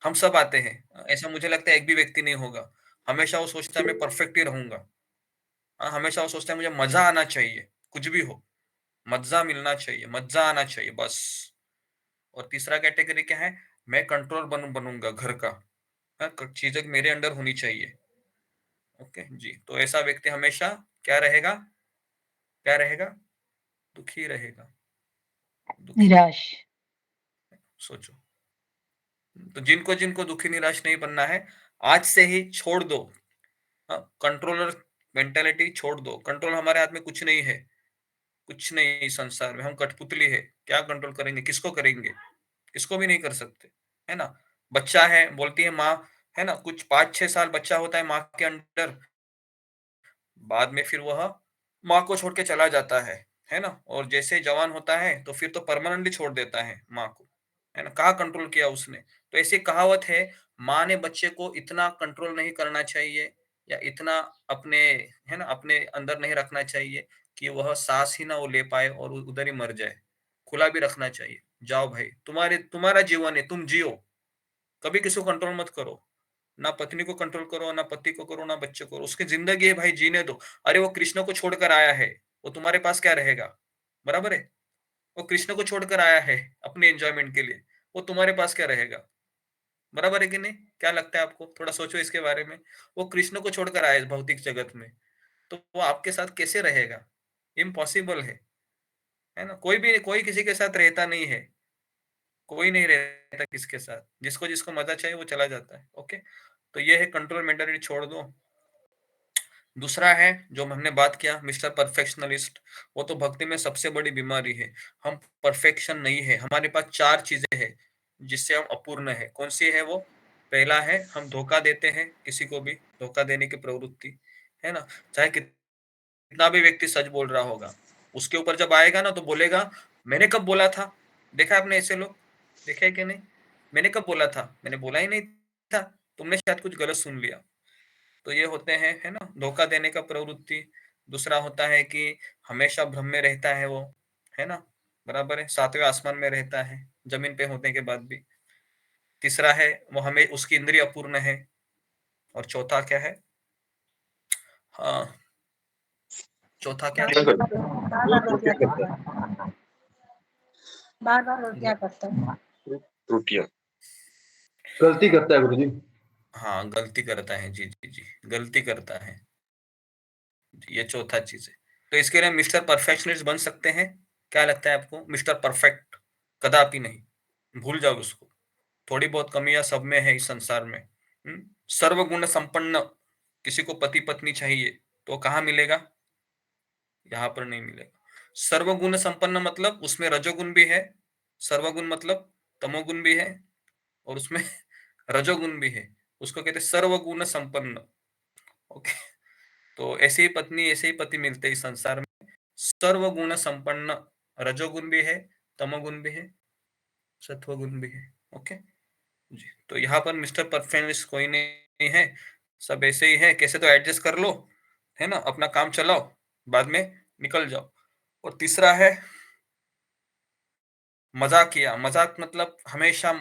हम सब आते हैं, ऐसा मुझे लगता है एक भी व्यक्ति नहीं होगा। हमेशा वो सोचता है मैं परफेक्ट ही रहूंगा। हमेशा वो सोचता है मुझे मजा आना चाहिए, कुछ भी हो मजा मिलना चाहिए, मजा आना चाहिए बस। और तीसरा कैटेगरी क्या है? मैं कंट्रोल बनूंगा घर का, चीजें मेरे अंडर होनी चाहिए। ओके जी। तो ऐसा व्यक्ति हमेशा क्या रहेगा? क्या रहेगा? दुखी रहेगा, दुखी। निराश। सोचो, तो जिनको जिनको दुखी निराश नहीं बनना है, आज से ही छोड़ दो कंट्रोलर मेंटेलिटी, छोड़ दो। कंट्रोल हमारे हाथ में कुछ नहीं है, कुछ नहीं संसार में। हम कठपुतली है, क्या कंट्रोल करेंगे? किसको करेंगे? किसको भी नहीं कर सकते, है ना। बच्चा है, बोलती है माँ, है ना, कुछ 5-6 साल बच्चा होता है माँ के अंडर, बाद में फिर वह माँ को छोड़ के चला जाता है ना। और जैसे जवान होता है तो फिर तो परमानेंटली छोड़ देता है माँ को, है ना। कहाँ कंट्रोल किया उसने? तो ऐसी कहावत है, माँ ने बच्चे को इतना कंट्रोल नहीं करना चाहिए, या इतना अपने, है ना, अपने अंदर नहीं रखना चाहिए कि वह सांस ही ना वो ले पाए और उधर ही मर जाए। खुला भी रखना चाहिए, जाओ भाई, तुम्हारा जीवन है, तुम जियो, कभी किसी को कंट्रोल मत करो। ना पत्नी को कंट्रोल करो, ना पति को करो, ना बच्चे को करो। उसकी जिंदगी है भाई, जीने दो। अरे वो कृष्ण को छोड़कर आया है, वो तुम्हारे पास क्या रहेगा? बराबर है, वो कृष्ण को छोड़कर आया है अपने एंजॉयमेंट के लिए, वो तुम्हारे पास क्या रहेगा? बराबर है कि नहीं? क्या लगता है आपको? थोड़ा सोचो इसके बारे में। वो कृष्ण को छोड़कर आया इस भौतिक जगत में, तो वो आपके साथ कैसे रहेगा? इम्पॉसिबल है ना। कोई किसी के साथ रहता नहीं है, कोई नहीं रहता किसके साथ। जिसको जिसको मजा चाहिए वो चला जाता है। ओके, तो ये है कंट्रोल मेंटालिटी, छोड़ दो। दूसरा है जो हमने बात किया, मिस्टर परफेक्शनलिस्ट। वो तो भक्ति में सबसे बड़ी बीमारी है। हम परफेक्शन नहीं है, हमारे पास 4 चीजें हैं जिससे हम अपूर्ण है। कौन सी है वो? पहला है, हम धोखा देते हैं, किसी को भी धोखा देने की प्रवृत्ति, है ना। चाहे कितना भी व्यक्ति सच बोल रहा होगा, उसके ऊपर जब आएगा ना तो बोलेगा मैंने कब बोला था। देखा आपने ऐसे लोग? देखे है कि नहीं? मैंने कब बोला था? मैंने बोला ही नहीं था, तुमने शायद कुछ गलत सुन लिया। तो ये होते हैं, है ना, धोखा देने का प्रवृत्ति। दूसरा होता है कि हमेशा भ्रम में रहता है वो, है ना, बराबर है, 7वें आसमान में रहता है जमीन पे होने के बाद भी। तीसरा है वो हमें उसकी इंद्रिय अपूर्ण है। और चौथा क्या है? हाँ, चौथा क्या? क्या करता बार है? बार वो क्या क्या करता करता है? बार बार और क्या करता है? त्रुटियां, गलती करता है गुरुजी। हाँ, गलती करता है, जी जी जी, गलती करता है। ये चौथा चीज है। तो इसके लिए मिस्टर परफेक्शनिस्ट बन सकते हैं? क्या लगता है आपको? मिस्टर परफेक्ट कदापि नहीं, भूल जाओ उसको। थोड़ी बहुत कमियां सब में है इस संसार में। सर्वगुण संपन्न किसी को पति पत्नी चाहिए तो कहाँ मिलेगा? यहाँ पर नहीं मिलेगा। सर्वगुण संपन्न मतलब उसमें रजोगुण भी है, सर्वगुण मतलब तमोगुण भी है, और उसमें रजोगुण भी है। उसको कहते हैं सर्वगुण संपन्न। ओके, तो ऐसी ही पत्नी, ऐसे ही पति मिलते हैं इस संसार में, सर्वगुण संपन्न रजोगुण भी है, तमोगुण भी है, सत्वगुण भी है। ओके जी, तो यहाँ पर मिस्टर परफेक्शनिस्ट कोई नहीं है, सब ऐसे ही है, कैसे तो एडजस्ट कर लो, है ना, अपना काम चलाओ, बाद में निकल जाओ। और तीसरा है मजाकिया। मजाक मतलब हमेशा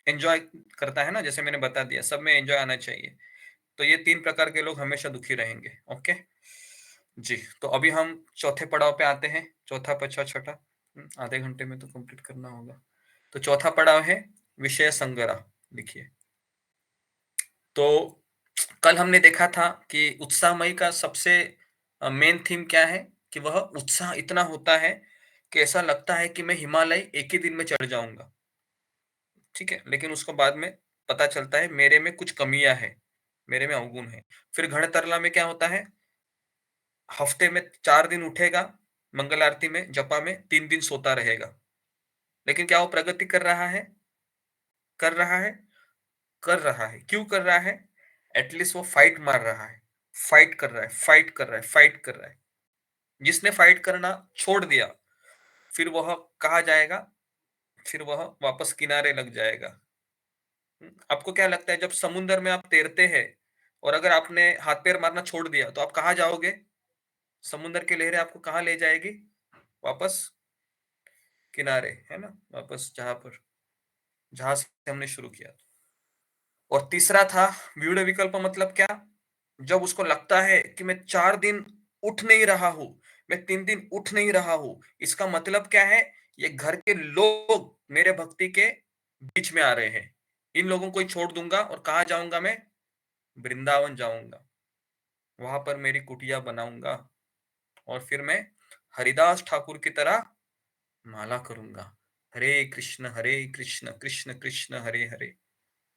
एंजॉय करता है ना, जैसे मैंने बता दिया, सब में एंजॉय आना चाहिए। तो ये 3 प्रकार के लोग हमेशा दुखी रहेंगे। ओके जी, तो अभी हम चौथे पड़ाव पे आते हैं। चौथा, पछा, छठा, आधे घंटे में तो कंप्लीट करना होगा। तो चौथा पड़ाव है विषय संग्रह। लिखिए। तो कल हमने देखा था कि उत्साहमयी का सबसे मेन थीम क्या है, कि वह उत्साह इतना होता है कि ऐसा लगता है कि मैं हिमालय एक ही दिन में चढ़ जाऊंगा। ठीक है, लेकिन उसको बाद में पता चलता है मेरे में कुछ कमियां है, मेरे में अवगुण है। फिर घण तरला में क्या होता है, हफ्ते में 4 दिन उठेगा, मंगल आरती में, जपा में, 3 दिन सोता रहेगा, लेकिन क्या वो प्रगति कर रहा है? कर रहा है, कर रहा है। क्यों कर रहा है? एटलीस्ट वो फाइट मार रहा है, फाइट कर रहा है, फाइट कर रहा है, फाइट कर रहा है। जिसने फाइट करना छोड़ दिया, फिर वह कहाँ जाएगा? फिर वह वापस किनारे लग जाएगा। आपको क्या लगता है, जब समुद्र में आप तैरते हैं और अगर आपने हाथ पैर मारना छोड़ दिया तो आप कहाँ जाओगे? समुद्र की लहरें आपको कहाँ ले जाएगी? वापस किनारे, है ना, वापस जहां से हमने शुरू किया। और तीसरा था व्यूढ़ विकल्प। मतलब क्या? जब उसको लगता है कि मैं 4 दिन उठ नहीं रहा हूं, मैं 3 दिन उठ नहीं रहा हूं, इसका मतलब क्या है? ये घर के लोग मेरे भक्ति के बीच में आ रहे हैं, इन लोगों को ही छोड़ दूंगा और कहाँ जाऊंगा मैं? वृंदावन जाऊंगा, वहां पर मेरी कुटिया बनाऊंगा और फिर मैं हरिदास ठाकुर की तरह माला करूंगा, हरे कृष्ण कृष्ण कृष्ण हरे हरे,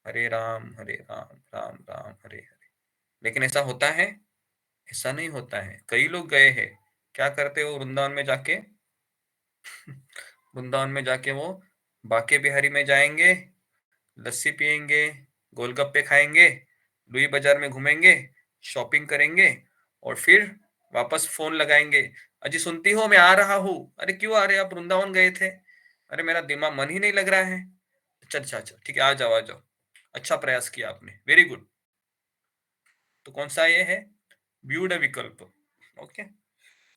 हरे राम राम राम हरे हरे। लेकिन ऐसा होता है? ऐसा नहीं होता है। कई लोग गए हैं, क्या करते हो? वृंदावन में जाके वृंदावन में जाके वो बाके बिहारी में जाएंगे, लस्सी पियेंगे, गोलगप्पे खाएंगे, लुई बाजार में घूमेंगे, शॉपिंग करेंगे और फिर वापस फोन लगाएंगे, अजी सुनती हो मैं आ रहा हूँ। अरे क्यों आ रहे? आप वृंदावन गए थे। अरे मेरा दिमाग, मन ही नहीं लग रहा है। अच्छा अच्छा अच्छा, ठीक है, आ जाओ आ जाओ, अच्छा प्रयास किया आपने, वेरी गुड। तो कौन सा ये है? व्यूढ़ विकल्प। ओके,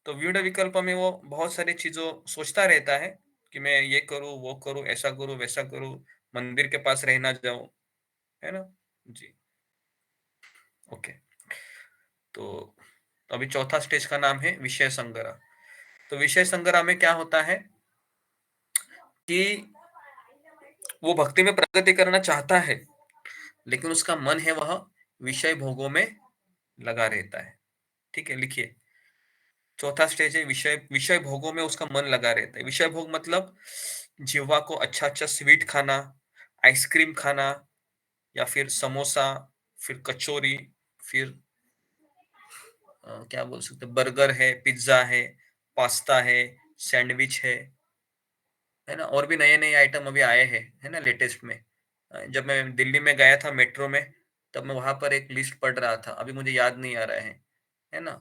तो व्यूढ़ विकल्प में वो बहुत सारी चीजों सोचता रहता है कि मैं ये करूँ, वो करूँ, ऐसा करूँ, वैसा करूँ, मंदिर के पास रहना जाऊं, है ना जी। ओके, तो अभी चौथा स्टेज का नाम है विषय संग्रह। तो विषय संग्रह में क्या होता है कि वो भक्ति में प्रगति करना चाहता है, लेकिन उसका मन है वह विषय भोगों में लगा रहता है। ठीक है, लिखिए। चौथा स्टेज है विषय भोगों में उसका मन लगा रहता है। विषय भोग मतलब जिह्वा को अच्छा अच्छा स्वीट खाना, आइसक्रीम खाना, या फिर समोसा, फिर कचौरी, फिर क्या बोल सकते, बर्गर है, पिज्जा है, पास्ता है, सैंडविच है ना, और भी नए नए आइटम अभी आए हैं, है ना, लेटेस्ट में। जब मैं दिल्ली में गया था मेट्रो में, तब मैं वहां पर एक लिस्ट पढ़ रहा था, अभी मुझे याद नहीं आ रहा है ना,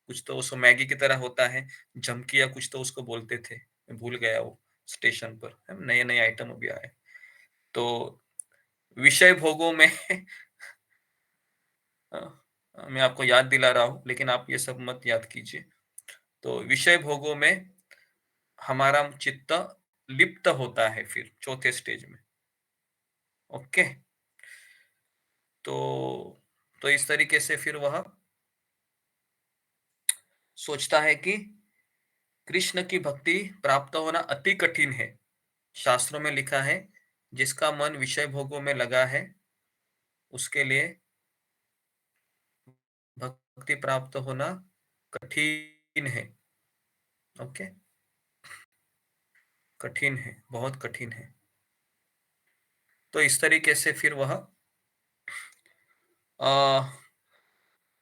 कुछ तो उसको मैगी की तरह होता है, झमकी या कुछ तो उसको बोलते थे, मैं भूल गया वो। स्टेशन पर नए नए आइटम अभी आए। तो विषय भोगों में मैं आपको याद दिला रहा हूं, लेकिन आप ये सब मत याद कीजिए। तो विषय भोगों में हमारा चित्त लिप्त होता है फिर चौथे स्टेज में। ओके, तो इस तरीके से फिर वह सोचता है कि कृष्ण की भक्ति प्राप्त होना अति कठिन है। शास्त्रों में लिखा है जिसका मन विषय भोगों में लगा है उसके लिए भक्ति प्राप्त होना कठिन है। ओके, कठिन है, बहुत कठिन है। तो इस तरीके से फिर वह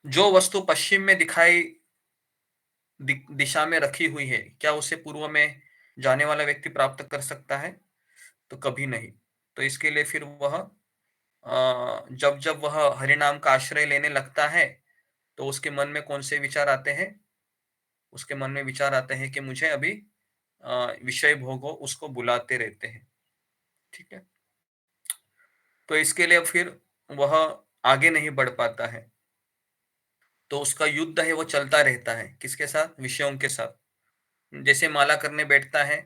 जो वस्तु पश्चिम में दिशा में रखी हुई है, क्या उसे पूर्व में जाने वाला व्यक्ति प्राप्त कर सकता है? तो कभी नहीं। तो इसके लिए फिर वह जब जब वह हरिनाम का आश्रय लेने लगता है तो उसके मन में कौन से विचार आते हैं? उसके मन में विचार आते हैं कि मुझे अभी विषय भोग हो उसको बुलाते रहते हैं। ठीक है, तो इसके लिए फिर वह आगे नहीं बढ़ पाता है, तो उसका युद्ध है वो चलता रहता है। किसके साथ? विषयों के साथ। जैसे माला करने बैठता है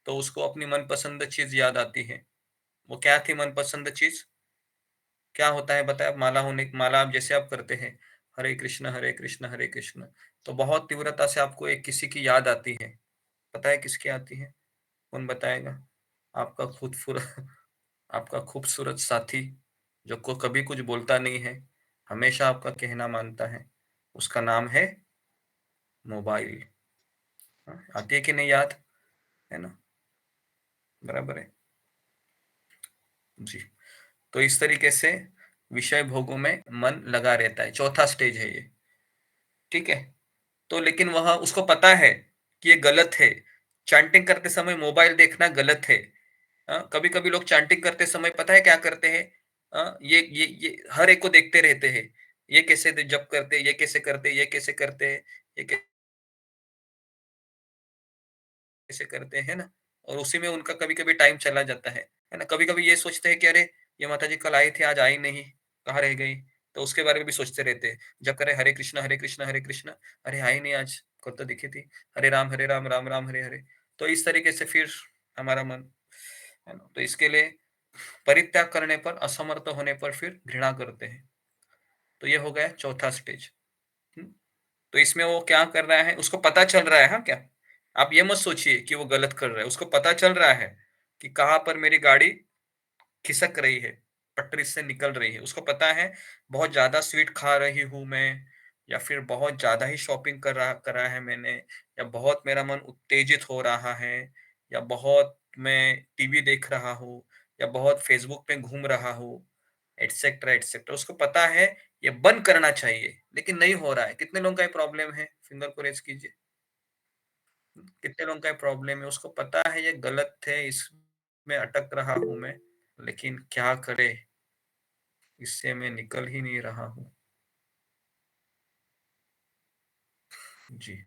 तो उसको अपनी मनपसंद चीज याद आती है। वो क्या थी मनपसंद चीज? क्या होता है बताए? माला आप जैसे आप करते हैं हरे कृष्ण हरे कृष्ण हरे कृष्ण, तो बहुत तीव्रता से आपको एक किसी की याद आती है। पता है किसकी आती है? कौन बताएगा? आपका आपका खूबसूरत साथी, जो को कभी कुछ बोलता नहीं है, हमेशा आपका कहना मानता है, उसका नाम है मोबाइल। आती है कि नहीं याद? है ना, बराबर है जी। तो इस तरीके से विषय भोगों में मन लगा रहता है, चौथा स्टेज है ये। ठीक है, तो लेकिन वह उसको पता है कि ये गलत है, चैंटिंग करते समय मोबाइल देखना गलत है। कभी कभी लोग चैंटिंग करते समय पता है क्या करते हैं? ये हर एक को देखते रहते हैं, ये कैसे जप करते, ये कैसे करते, ये कैसे करते हैं, ये कैसे करते हैं ना, और उसी में उनका कभी कभी टाइम चला जाता है ना। कभी कभी ये सोचते हैं कि अरे ये माता जी कल आई थी आज आई नहीं, कहाँ रह गई, तो उसके बारे में भी सोचते रहते हैं। जब करे हरे कृष्णा हरे कृष्णा हरे कृष्णा, अरे आई नहीं आज, कल तो दिखी थी, हरे राम राम राम हरे हरे। तो इस तरीके से फिर हमारा मन, है ना, तो इसके लिए परित्याग करने पर, असमर्थ होने पर फिर घृणा करते हैं। तो ये हो गया चौथा स्टेज। तो इसमें वो क्या कर रहा है, उसको पता चल रहा है। हाँ, क्या आप ये मत सोचिए कि वो गलत कर रहा है, उसको पता चल रहा है कि कहाँ पर मेरी गाड़ी खिसक रही है, पटरी से निकल रही है। उसको पता है बहुत ज्यादा स्वीट खा रही हूं मैं, या फिर बहुत ज्यादा ही शॉपिंग करा है मैंने, या बहुत मेरा मन उत्तेजित हो रहा है, या बहुत मैं टीवी देख रहा हूँ, या बहुत फेसबुक पे घूम रहा हूँ, एटसेट्रा एटसेट्रा। उसको पता है ये बंद करना चाहिए, लेकिन नहीं हो रहा है। कितने लोगों का ये प्रॉब्लम है? फिंगर को रेज कीजिए। कितने लोगों का ये प्रॉब्लम है? उसको पता है ये गलत है, इसमें अटक रहा हूं मैं, लेकिन क्या करे, इससे मैं निकल ही नहीं रहा हूँ। जी,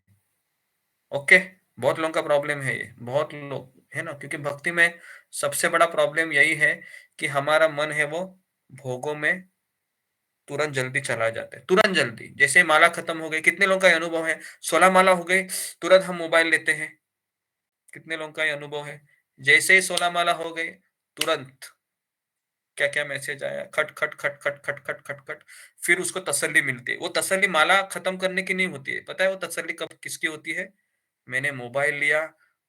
ओके, बहुत लोगों का प्रॉब्लम है ये, बहुत लोग, है ना, क्योंकि भक्ति में सबसे बड़ा प्रॉब्लम यही है कि हमारा मन है वो भोगों में तुरंत जल्दी चला जाता है, तुरंत जल्दी। जैसे माला खत्म हो गई, कितने लोगों का ये अनुभव है? 16 माला हो गई, तुरंत हम मोबाइल लेते हैं। कितने लोगों का ये अनुभव है? जैसे ही 16 माला हो गई, तुरंत क्या क्या मैसेज आया, खट खट खट खट खट खट खट खट। फिर उसको तसल्ली मिलती है। वो तसल्ली माला खत्म करने की नहीं होती है। पता है वो तसल्ली कब किसकी होती है? मैंने मोबाइल लिया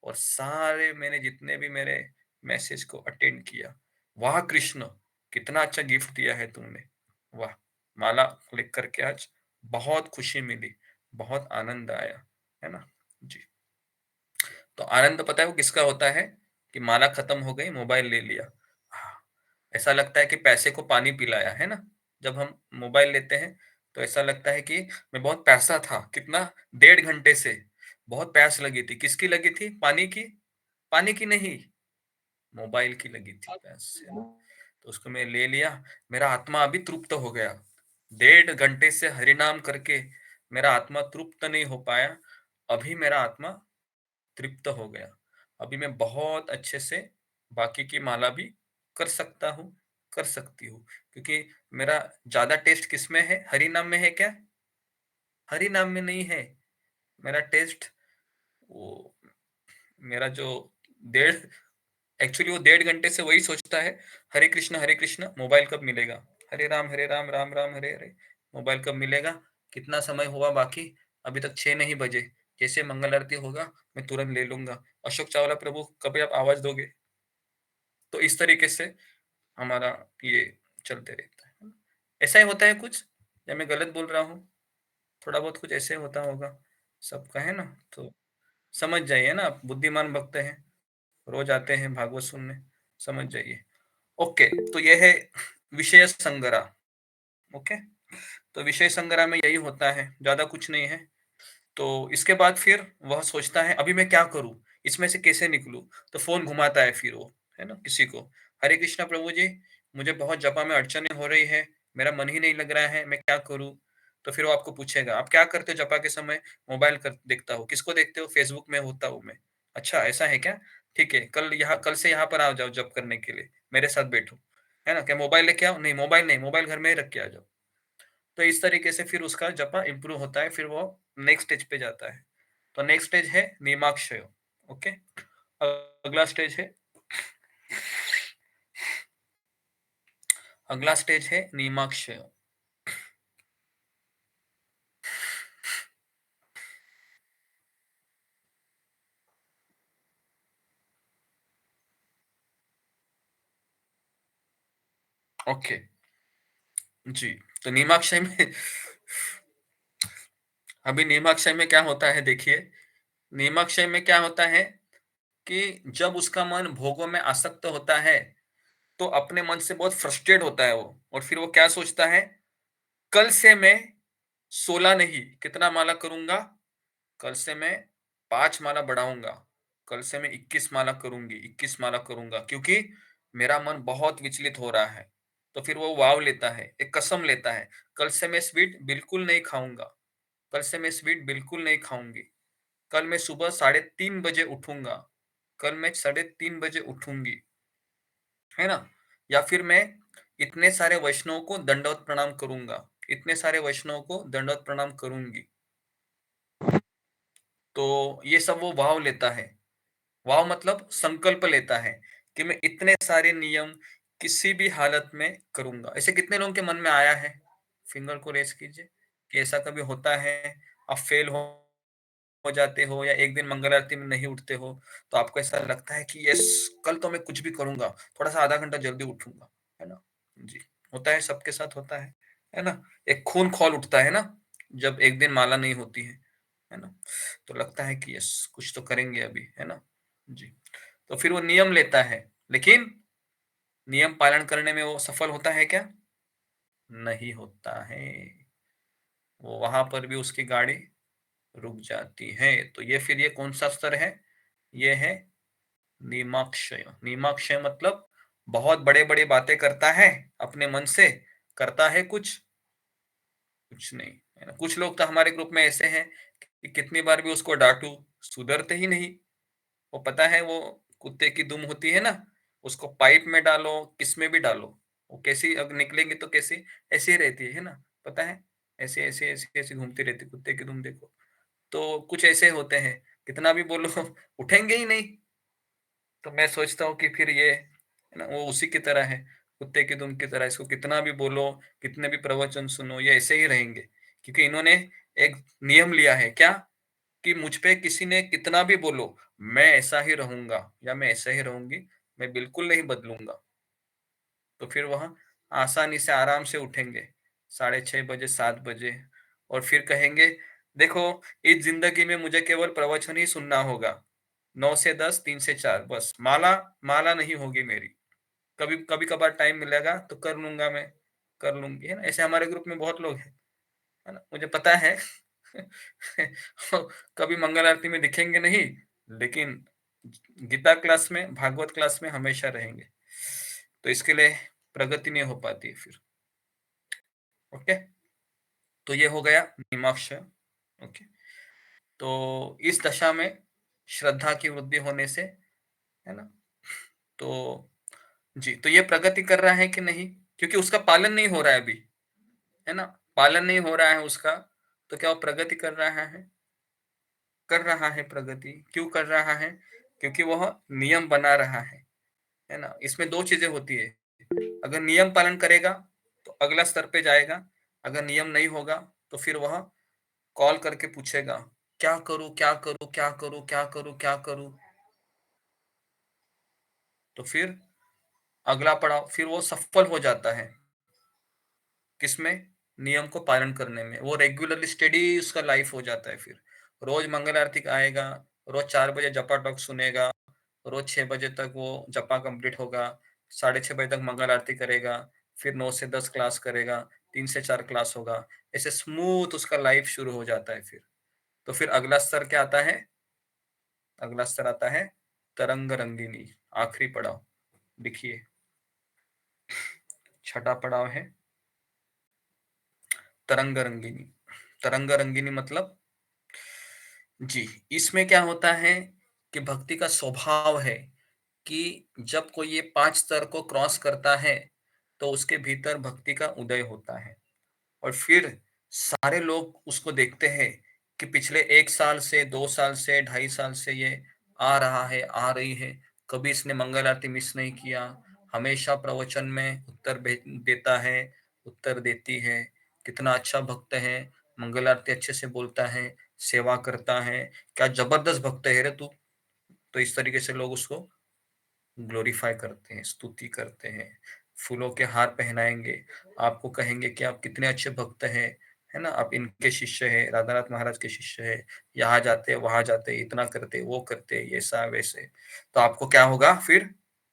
और सारे मैंने जितने भी मेरे मैसेज को अटेंड किया। वाह कृष्ण, कितना अच्छा गिफ्ट दिया है तुमने, वाह, माला क्लिक करके आज बहुत खुशी मिली, बहुत आनंद आया, है ना जी। तो आनंद पता है वो किसका होता है? कि माला खत्म हो गई, मोबाइल ले लिया, ऐसा लगता है कि पैसे को पानी पिलाया, है ना। जब हम मोबाइल लेते हैं तो ऐसा लगता है कि मैं बहुत प्यासा था, कितना, 1.5 घंटे से बहुत प्यास लगी थी। किसकी लगी थी? पानी की? पानी की नहीं, मोबाइल की लगी थी प्यास, है ना। तो उसको मैं ले लिया, मेरा आत्मा अभी तृप्त हो गया। 1.5 घंटे से हरिनाम करके मेरा आत्मा तृप्त नहीं हो पाया, अभी मेरा आत्मा तृप्त हो गया। अभी मैं बहुत अच्छे से बाकी की माला भी कर सकता हूँ, कर सकती हूँ, क्योंकि मेरा ज्यादा टेस्ट किसमें है? हरि नाम में है क्या? हरि नाम में नहीं है। मेरा टेस्ट, वो मेरा जो डेढ़, एक्चुअली वो 1.5 घंटे से वही सोचता है हरे कृष्ण मोबाइल कब मिलेगा, हरे राम राम राम हरे हरे, मोबाइल कब मिलेगा, कितना समय हुआ बाकी, अभी तक 6 नहीं बजे, जैसे मंगल आरती होगा मैं तुरंत ले लूंगा। अशोक चावला प्रभु कभी आप आवाज दोगे? तो इस तरीके से हमारा ये चलते रहता है। ऐसा ही होता है कुछ, या मैं गलत बोल रहा हूँ? थोड़ा बहुत कुछ ऐसे होता होगा सबका, है ना। तो समझ जाइए ना, आप बुद्धिमान भक्त हैं, रोज आते हैं भागवत सुनने, समझ जाइए। ओके, तो यह है विषय संग्रह। ओके, तो विषय संग्रह में यही होता है, ज्यादा कुछ नहीं है। तो इसके बाद फिर वह सोचता है अभी मैं क्या करूं, इसमें से कैसे निकलूं। तो फोन घुमाता है फिर वो, है ना, किसी को, हरे कृष्णा प्रभु जी, मुझे बहुत जपा में अड़चने हो रही है, मेरा मन ही नहीं लग रहा है, मैं क्या करूं। तो फिर वो आपको पूछेगा आप क्या करते हो जपा के समय? मोबाइल कर देखता हो। किसको देखते हो? फेसबुक में होता हूं मैं। अच्छा ऐसा है क्या? ठीक है, कल से यहाँ पर आ जाओ जॉब करने के लिए, मेरे साथ बैठो, है ना? क्या मोबाइल लेके आओ? नहीं मोबाइल नहीं, मोबाइल घर में ही रख के आ जाओ। तो इस तरीके से फिर उसका जपा इम्प्रूव होता है, फिर वो नेक्स्ट स्टेज पे जाता है। तो नेक्स्ट स्टेज है निमाक्षय। ओके, अगला स्टेज है निमाक्षय। ओके जी, तो निमाक्षय में अभी निमाक्षय में क्या होता है देखिए, निमाक्षय में क्या होता है कि जब उसका मन भोगों में आसक्त होता है तो अपने मन से बहुत फ्रस्ट्रेट होता है वो, और फिर वो क्या सोचता है, कल से मैं 16 नहीं, कितना माला करूंगा, कल से मैं 5 माला बढ़ाऊंगा, कल से मैं 21 माला करूंगी, 21 माला करूंगा, क्योंकि मेरा मन बहुत विचलित हो रहा है। तो फिर वो वाव लेता है, एक कसम लेता है, कल से मैं स्वीट बिल्कुल नहीं खाऊंगा, कल से मैं स्वीट बिल्कुल नहीं खाऊंगी, कल मैं सुबह 3:30 बजे उठूंगा, कल मैं 3:30 बजे उठूंगी, है ना? या फिर मैं इतने सारे वैष्णव को दंडवत प्रणाम करूंगा, इतने सारे वैष्णव को दंडवत प्रणाम करूंगी। तो ये सब वो वाव लेता है। वाव मतलब संकल्प लेता है कि मैं इतने सारे नियम किसी भी हालत में करूंगा। ऐसे कितने लोगों के मन में आया है? फिंगर को रेज कीजिए कि ऐसा कभी होता है, आप फेल हो जाते हो या एक दिन मंगल आरती में नहीं उठते हो, तो आपको ऐसा लगता है कि यस, कल तो मैं कुछ भी करूंगा, थोड़ा सा आधा घंटा जल्दी उठूंगा, है ना? जी, होता है, सबके साथ होता है ना? एक खून खौल उठता है ना, जब एक दिन माला नहीं होती है ना? तो लगता है कि यस, कुछ तो करेंगे अभी, है ना? जी, तो फिर वो नियम लेता है, लेकिन नियम पालन करने में वो सफल होता है क्या? नहीं होता है। वो वहां पर भी उसकी गाड़ी रुक जाती है। तो ये फिर ये कौन सा स्तर है? ये है निमाक्षय। निमाक्षय मतलब बहुत बड़े बड़े बातें करता है, अपने मन से करता है कुछ नहीं, है ना? कुछ लोग तो हमारे ग्रुप में ऐसे हैं कि कितनी बार भी उसको डांटू, सुधरते ही नहीं। वो पता है वो कुत्ते की दुम होती है ना, उसको पाइप में डालो, किस में भी डालो, वो कैसी अब निकलेंगी तो कैसी ऐसी ही रहती है ना, पता है? ऐसे ऐसे ऐसे ऐसे घूमती रहती कुत्ते की दुम, देखो। तो कुछ ऐसे होते हैं, कितना भी बोलो उठेंगे ही नहीं। तो मैं सोचता हूँ कि फिर ये है ना, वो उसी की तरह है, कुत्ते की दुम की तरह। इसको कितना भी बोलो, कितने भी प्रवचन सुनो, ये ऐसे ही रहेंगे, क्योंकि इन्होंने एक नियम लिया है क्या, कि मुझ पे किसी ने कितना भी बोलो, मैं ऐसा ही रहूंगा या मैं ऐसा ही रहूंगी, मैं बिल्कुल नहीं बदलूंगा। तो फिर वह आसानी से आराम से उठेंगे 6:30 बजे, 7 बजे, और फिर कहेंगे, देखो, इस जिंदगी में मुझे केवल प्रवचन ही सुनना होगा, 9 से 10, 3 से 4, बस माला माला नहीं होगी मेरी। कभी कभी कभार टाइम मिलेगा तो कर लूंगा, मैं कर लूंगी, है ना? ऐसे हमारे ग्रुप में बहुत लोग हैं, है ना, मुझे पता है। कभी मंगल आरती में दिखेंगे नहीं, लेकिन गीता क्लास में, भागवत क्लास में हमेशा रहेंगे। तो इसके लिए प्रगति नहीं हो पाती है फिर। ओके, तो ये हो गया निमाक्षय। ओके, तो इस दशा में श्रद्धा की वृद्धि होने से, है ना, तो जी, तो ये प्रगति कर रहा है कि नहीं? क्योंकि उसका पालन नहीं हो रहा है अभी, है ना, पालन नहीं हो रहा है उसका, तो क्या वो प्रगति कर रहा है? कर रहा है प्रगति। क्यों कर रहा है? क्योंकि वह नियम बना रहा है ना? इसमें दो चीजें होती है, अगर नियम पालन करेगा तो अगला स्तर पे जाएगा, अगर नियम नहीं होगा तो फिर वह कॉल करके पूछेगा, क्या करूं, क्या करूं, क्या करूं, क्या करूं, क्या करूं? तो फिर अगला पड़ाव, फिर वो सफल हो जाता है किसमें? नियम को पालन करने में। वो रेगुलरली स्टेडी उसका लाइफ हो जाता है। फिर रोज मंगल आरती आएगा, रोज 4 बजे जपा टॉक सुनेगा, रोज 6 बजे तक वो जपा कंप्लीट होगा, 6:30 बजे तक मंगल आरती करेगा, फिर 9 से 10 क्लास करेगा, 3 से 4 क्लास होगा, ऐसे स्मूथ उसका लाइफ शुरू हो जाता है। फिर तो फिर अगला स्तर क्या आता है? अगला स्तर आता है तरंग रंगिनी, आखिरी पड़ाव। देखिए, छठा पड़ाव है तरंग रंगिनी। तरंग रंगिनी मतलब जी, इसमें क्या होता है कि भक्ति का स्वभाव है कि जब कोई ये 5 स्तर को क्रॉस करता है, तो उसके भीतर भक्ति का उदय होता है। और फिर सारे लोग उसको देखते हैं कि पिछले 1 साल से, 2 साल से, 2.5 साल से ये आ रहा है, आ रही है, कभी इसने मंगल आरती मिस नहीं किया, हमेशा प्रवचन में उत्तर देता है, उत्तर देती है, कितना अच्छा भक्त है, मंगल आरती अच्छे से बोलता है, सेवा करता है, क्या जबरदस्त भक्त है रे तू। तो इस तरीके से लोग उसको ग्लोरीफाई करते हैं, स्तुति करते हैं, फूलों के हार पहनाएंगे, आपको कहेंगे कि आप कितने अच्छे भक्त हैं, है ना, आप इनके शिष्य हैं, राधानाथ महाराज के शिष्य हैं, यहाँ जाते वहां जाते, इतना करते, वो करते, ऐसा वैसे। तो आपको क्या होगा फिर,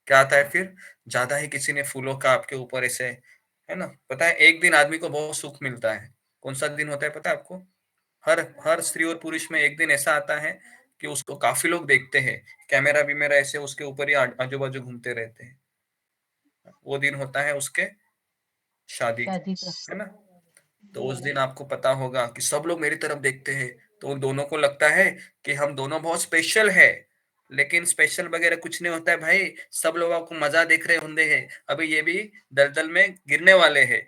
क्या आता है फिर, ज्यादा ही किसी ने फूलों का आपके ऊपर ऐसे, है ना। पता है एक दिन आदमी को बहुत सुख मिलता है, कौन सा दिन होता है पता है आपको? हर हर स्त्री और पुरुष में एक दिन ऐसा आता है कि उसको काफी लोग देखते हैं, कैमरा भी मेरा ऐसे उसके ऊपर ही आजू बाजू घूमते रहते हैं। वो दिन होता है उसके शादी का, शादी का। है ना। तो उस दिन आपको पता होगा कि सब लोग मेरी तरफ देखते हैं, तो उन दोनों को लगता है कि हम दोनों बहुत स्पेशल है। लेकिन स्पेशल वगैरह कुछ नहीं होता है भाई, सब लोग आपको मजा देख रहे होंगे हैं, अभी ये भी दलदल में गिरने वाले हैं,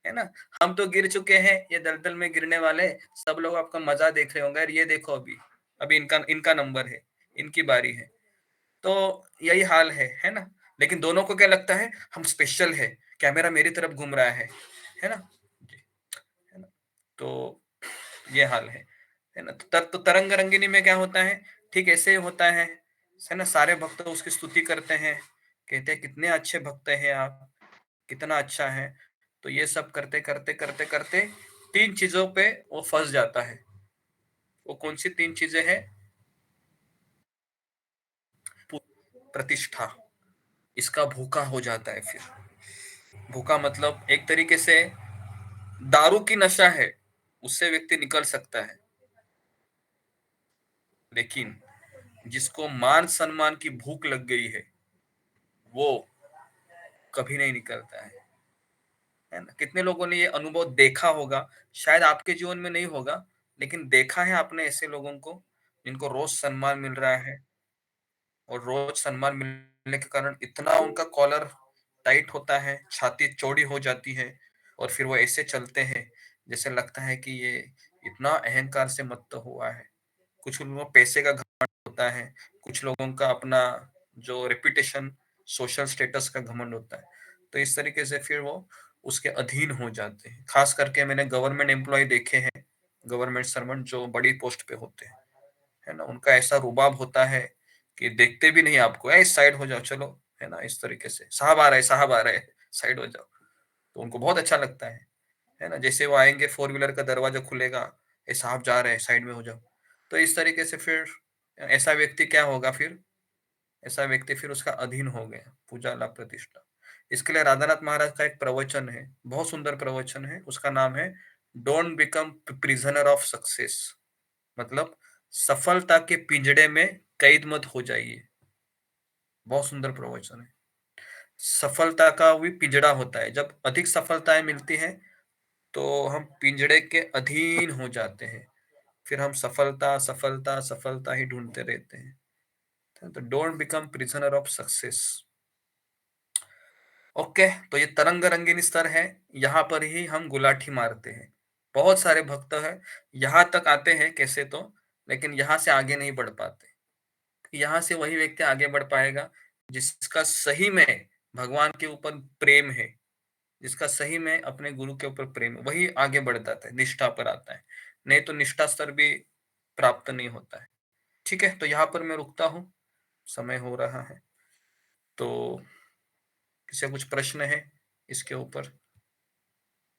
है ना। हम तो गिर चुके हैं, ये दलदल में गिरने वाले, सब लोग आपका मजा देख रहे होंगे, ये देखो अभी अभी इनका इनका नंबर है, इनकी बारी है। तो यही हाल है ना। लेकिन दोनों को क्या लगता है, हम स्पेशल है, कैमरा मेरी तरफ घूम रहा है ना जी, है ना। तो ये हाल है ना। तो तरंग रंगिनी में क्या होता है, ठीक ऐसे ही होता है ना। सारे भक्त उसकी स्तुति करते हैं, कहते हैं कितने अच्छे भक्त हैं आप, कितना अच्छा है। तो ये सब करते करते करते करते 3 चीजों पे वो फंस जाता है। वो कौन सी 3 चीजें हैं? प्रतिष्ठा, इसका भूखा हो जाता है। फिर भूखा मतलब एक तरीके से दारू की नशा है, उससे व्यक्ति निकल सकता है, लेकिन जिसको मान सम्मान की भूख लग गई है वो कभी नहीं निकलता है ना। कितने लोगों ने ये अनुभव देखा होगा, शायद आपके जीवन में नहीं होगा, लेकिन देखा है आपने ऐसे लोगों को जिनको रोज सम्मान मिल रहा है, और रोज सम्मान मिलने के कारण इतना उनका कॉलर टाइट होता है, छाती चौड़ी हो जाती है, और फिर वो ऐसे चलते हैं जैसे लगता है कि ये इतना अहंकार से मत्त हुआ है। कुछ लोगों को पैसे का घमंड होता है, कुछ लोगों का अपना जो रेपुटेशन, सोशल स्टेटस का घमंड होता है। तो इस तरीके से फिर वो उसके अधीन हो जाते हैं। खास करके मैंने गवर्नमेंट एम्प्लॉय देखे हैं, गवर्नमेंट सर्वेंट जो बड़ी पोस्ट पे होते हैं, है ना, उनका ऐसा रुबाब होता है कि देखते भी नहीं आपको, इस साइड हो जाओ चलो, है ना, इस तरीके से, साहब आ रहे, साहब आ रहे, साइड हो जाओ। तो उनको बहुत अच्छा लगता है ना। जैसे वो आएंगे, 4 व्हीलर का दरवाजा खुलेगा, ये साहब जा रहे हैं, साइड में हो जाओ। तो इस तरीके से फिर ऐसा व्यक्ति क्या होगा फिर, ऐसा व्यक्ति फिर उसका अधीन हो गया, पूजा लाभ प्रतिष्ठा। इसके लिए राधानाथ महाराज का एक प्रवचन है, बहुत सुंदर प्रवचन है, उसका नाम है don't become prisoner of success. मतलब सफलता के पिंजड़े में कैद मत हो जाइए। बहुत सुंदर प्रवचन है। सफलता का भी पिंजड़ा होता है, जब अधिक सफलताएं मिलती हैं तो हम पिंजड़े के अधीन हो जाते हैं, फिर हम सफलता सफलता सफलता ही ढूंढते रहते हैं। तो don't become prisoner of success. Okay, तो ये तरंग रंगीन स्तर है, यहाँ पर ही हम गुलाठी मारते हैं। बहुत सारे भक्त हैं, यहाँ तक आते हैं कैसे तो, लेकिन यहाँ से आगे नहीं बढ़ पाते। यहाँ से वही व्यक्ति आगे बढ़ पाएगा जिसका सही में भगवान के ऊपर प्रेम है, जिसका सही में अपने गुरु के ऊपर प्रेम है, वही आगे बढ़ जाता है, निष्ठा पर आता है। नहीं तो निष्ठा स्तर भी प्राप्त नहीं होता है। ठीक है, तो यहाँ पर मैं रुकता हूँ, समय हो रहा है। तो किसी का कुछ प्रश्न है इसके ऊपर,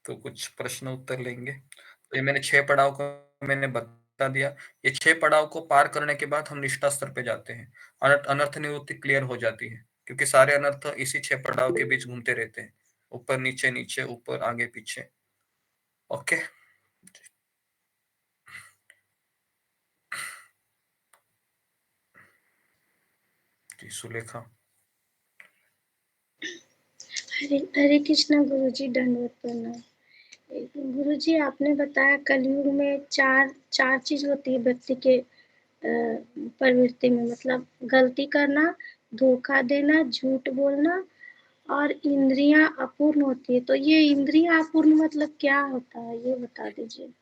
तो कुछ प्रश्न उत्तर लेंगे। तो ये मैंने 6 पड़ाव को मैंने बता दिया। ये 6 पड़ाव को पार करने के बाद हम निष्ठा स्तर पे जाते हैं, अनर्थ निवृत्ति क्लियर हो जाती है, क्योंकि सारे अनर्थ इसी 6 पड़ाव के बीच घूमते रहते हैं, ऊपर नीचे नीचे ऊपर आगे पीछे। ओके, जी सुलेखा। हरे हरे कृष्णा गुरुजी, दंडवत प्रणाम। गुरुजी, आपने बताया कलयुग में चार चीज होती है व्यक्ति के प्रवृत्ति में, मतलब गलती करना, धोखा देना, झूठ बोलना और इंद्रियां अपूर्ण होती है। तो ये इंद्रियां अपूर्ण मतलब क्या होता है, ये बता दीजिए।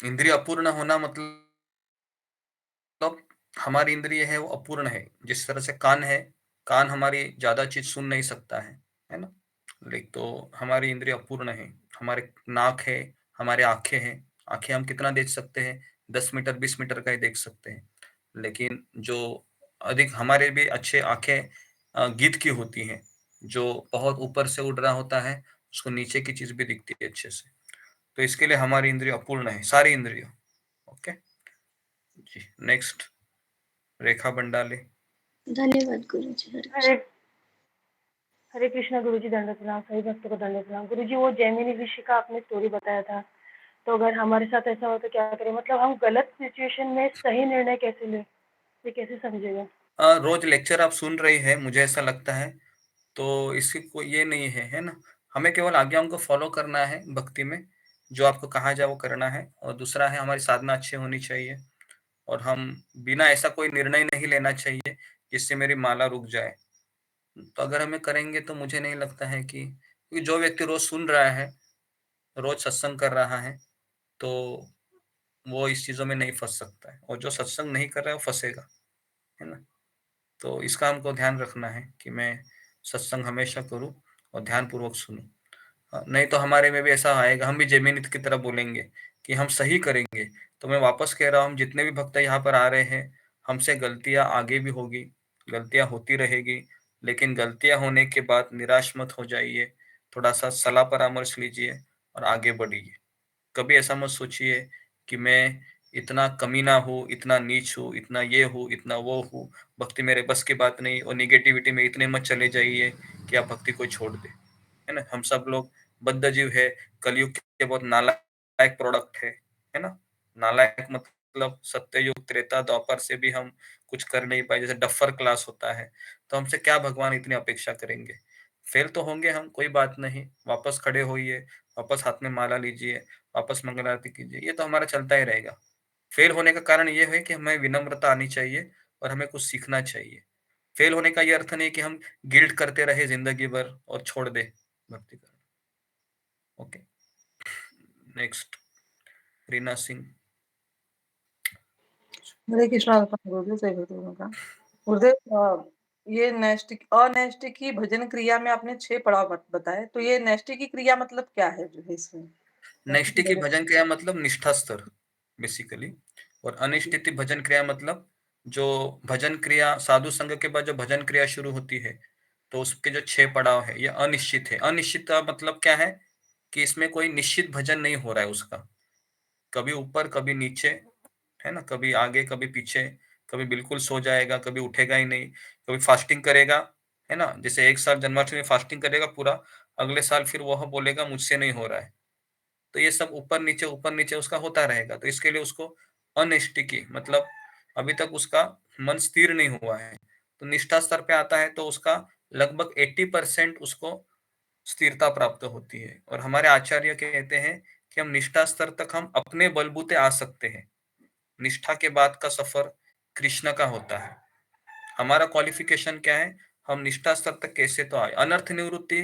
इंद्रिय अपूर्ण होना मतलब हमारी इंद्रिय है वो अपूर्ण है। जिस तरह से कान है, कान हमारी ज्यादा चीज सुन नहीं सकता है ना। लेकिन तो हमारी इंद्रिय अपूर्ण है। हमारे नाक है, हमारे आंखें हैं। आंखें हम कितना देख सकते हैं? 10 मीटर 20 मीटर का ही देख सकते हैं। लेकिन जो अधिक हमारे भी अच्छे आंखें गिद्ध की होती हैं, जो बहुत ऊपर से उड़ रहा होता है, उसको नीचे की चीज भी दिखती है अच्छे से। तो इसके लिए हमारी इंद्रिय अपूर्ण है, सारी इंद्रिय। ओके जी, नेक्स्ट रेखा बंडाले। धन्यवाद गुरुजी। हरे हरे कृष्णा गुरुजी, दंडवत प्रणाम। सभी भक्तों को दंडवत प्रणाम। गुरुजी, वो जैमिनी ऋषि का आपने स्टोरी बताया था, तो अगर हमारे साथ ऐसा हो तो क्या करें? मतलब हम गलत सिचुएशन में सही निर्णय कैसे लें, ये कैसे समझेगा? रोज लेक्चर आप सुन रही है, मुझे ऐसा लगता है, तो इसकी कोई ये नहीं है ना। हमें केवल आज्ञाओं को फॉलो करना है भक्ति में, जो आपको कहा जाए वो करना है। और दूसरा है, हमारी साधना अच्छी होनी चाहिए, और हम बिना ऐसा कोई निर्णय नहीं लेना चाहिए जिससे मेरी माला रुक जाए। तो अगर हमें करेंगे तो मुझे नहीं लगता है क्योंकि जो व्यक्ति रोज सुन रहा है, रोज सत्संग कर रहा है, तो वो इस चीजों में नहीं फंस सकता है। और जो सत्संग नहीं कर रहा है वो फंसेगा, है ना। तो इसका हमको ध्यान रखना है कि मैं सत्संग हमेशा करूं और ध्यान पूर्वक सुनूं। नहीं तो हमारे में भी ऐसा आएगा, हम भी जेमिनित की तरह बोलेंगे कि हम सही करेंगे। तो मैं वापस कह रहा हूँ, जितने भी भक्त यहाँ पर आ रहे हैं, हमसे गलतियां आगे भी होगी, गलतियां होती रहेगी, लेकिन गलतियां होने के बाद निराश मत हो जाइए। थोड़ा सा सलाह परामर्श लीजिए और आगे बढ़िए। कभी ऐसा मत सोचिए कि मैं इतना कमीना हूँ, इतना नीच हूँ, इतना ये हूँ, इतना वो हूँ, भक्ति मेरे बस की बात नहीं। और निगेटिविटी में इतने मत चले जाइए कि आप भक्ति को छोड़ दे, है ना। हम सब लोग बद्ध जीव है, कलयुग के बहुत नालायक प्रोडक्ट है ना। नालायक मतलब सत्ययुग त्रेता द्वापर से भी हम कुछ कर नहीं पाए, जैसे डफर क्लास होता है। तो हमसे क्या भगवान इतनी अपेक्षा करेंगे? फेल तो होंगे हम, कोई बात नहीं। वापस खड़े होइए, वापस हाथ में माला लीजिए, वापस मंगल आरती कीजिए, ये तो हमारा चलता ही रहेगा। फेल होने का कारण ये है कि हमें विनम्रता आनी चाहिए और हमें कुछ सीखना चाहिए। फेल होने का ये अर्थ नहीं कि हम गिल्ट करते रहे जिंदगी भर और छोड़ दे भक्ति करना। Okay, next Reena Singh. हरे कृष्णा गुरुदेव, जय गुरुदेव का गुरुदेव। ये नैष्टिक अनैष्टिक की भजन क्रिया में आपने 6 पड़ाव बताए, तो ये नैष्टिक की क्रिया मतलब क्या है जो है इसमें? नैष्टिक की भजन क्रिया मतलब निष्ठा स्तर बेसिकली, और अनिष्टिक भजन क्रिया मतलब जो भजन क्रिया साधु संग के बाद जो भजन क्रिया शुरू होती है, तो उसके जो 6 पड़ाव है ये अनिश्चित है। अनिश्चित मतलब क्या है कि इसमें कोई निश्चित भजन नहीं हो रहा है उसका, कभी ऊपर कभी नीचे, है ना, कभी आगे कभी पीछे, कभी बिल्कुल सो जाएगा, कभी उठेगा ही नहीं, कभी फास्टिंग करेगा, है ना। जैसे एक साल जन्माष्टमी में फास्टिंग करेगा पूरा, अगले साल फिर वह बोलेगा मुझसे नहीं हो रहा है। तो ये सब ऊपर नीचे उसका होता रहेगा। तो इसके लिए उसको अनिष्टिकी मतलब अभी तक उसका मन स्थिर नहीं हुआ है। तो निष्ठा स्तर पे आता है तो उसका लगभग 80% उसको स्थिरता प्राप्त होती है। और हमारे आचार्य कहते हैं कि हम निष्ठा स्तर तक हम अपने बलबूते आ सकते हैं। निष्ठा के बाद का सफर कृष्ण का होता है। हमारा क्वालिफिकेशन क्या है, हम निष्ठा स्तर तक कैसे तो आए। अनर्थ निवृत्ति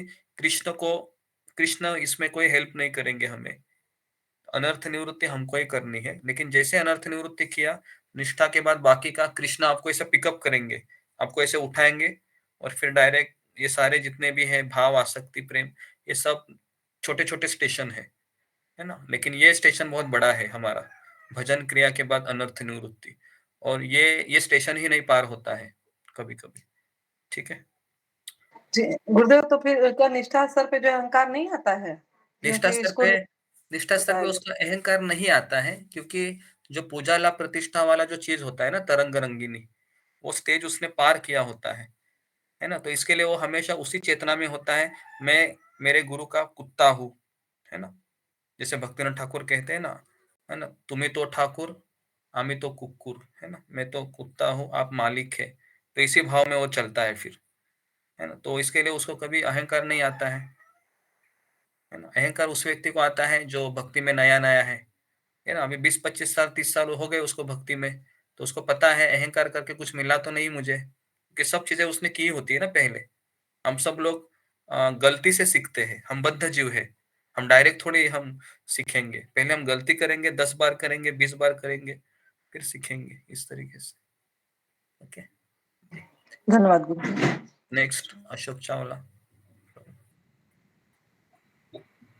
कृष्ण इसमें कोई हेल्प नहीं करेंगे हमें, अनर्थ निवृत्ति हमको ही करनी है। लेकिन जैसे अनर्थ निवृत्ति किया, निष्ठा के बाद बाकी का कृष्ण आपको ऐसे पिकअप करेंगे, आपको ऐसे उठाएंगे, और फिर डायरेक्ट ये सारे जितने भी है भाव आसक्ति प्रेम, ये सब छोटे छोटे स्टेशन है ना। लेकिन ये स्टेशन बहुत बड़ा है हमारा, भजन क्रिया के बाद अनर्थ निवृत्ति, और ये स्टेशन ही नहीं पार होता है कभी कभी। ठीक है जी गुरुदेव, तो फिर क्या निष्ठा स्तर पे जो अहंकार नहीं आता है? निष्ठा क्योंकि स्तर इसको पे निष्ठा स्तर पे बताया उसका अहंकार नहीं आता है, क्योंकि जो पूजा लाभ प्रतिष्ठा वाला जो चीज होता है ना, तरंग रंगिनी, वो स्टेज उसने पार किया होता है ना। तो इसके लिए वो हमेशा उसी चेतना में होता है, मैं मेरे गुरु का कुत्ता हूँ, है ना। जैसे भक्तिनाथ ठाकुर कहते हैं ना, है ना, तुम्हें तो ठाकुर आमी तो कुकुर, है ना, मैं तो कुत्ता हूँ आप मालिक है। तो इसी भाव में वो चलता है फिर, है ना। तो इसके लिए उसको कभी अहंकार नहीं आता है। है ना। अहंकार उस व्यक्ति को आता है जो भक्ति में नया-नया है ना। अभी 20-25 साल 30 साल हो गए उसको भक्ति में, तो उसको पता है अहंकार करके कुछ मिला तो नहीं मुझे, कि सब चीज़ें उसने की होती है ना पहले। हम सब लोग गलती से सीखते हैं, हम बद्ध जीव है। हम डायरेक्ट थोड़ी हम सीखेंगे, पहले हम गलती करेंगे, 10 बार करेंगे, 20 बार करेंगे, फिर सीखेंगे इस तरीके से। ओके, धन्यवाद गुरुजी। नेक्स्ट अशोक चावला।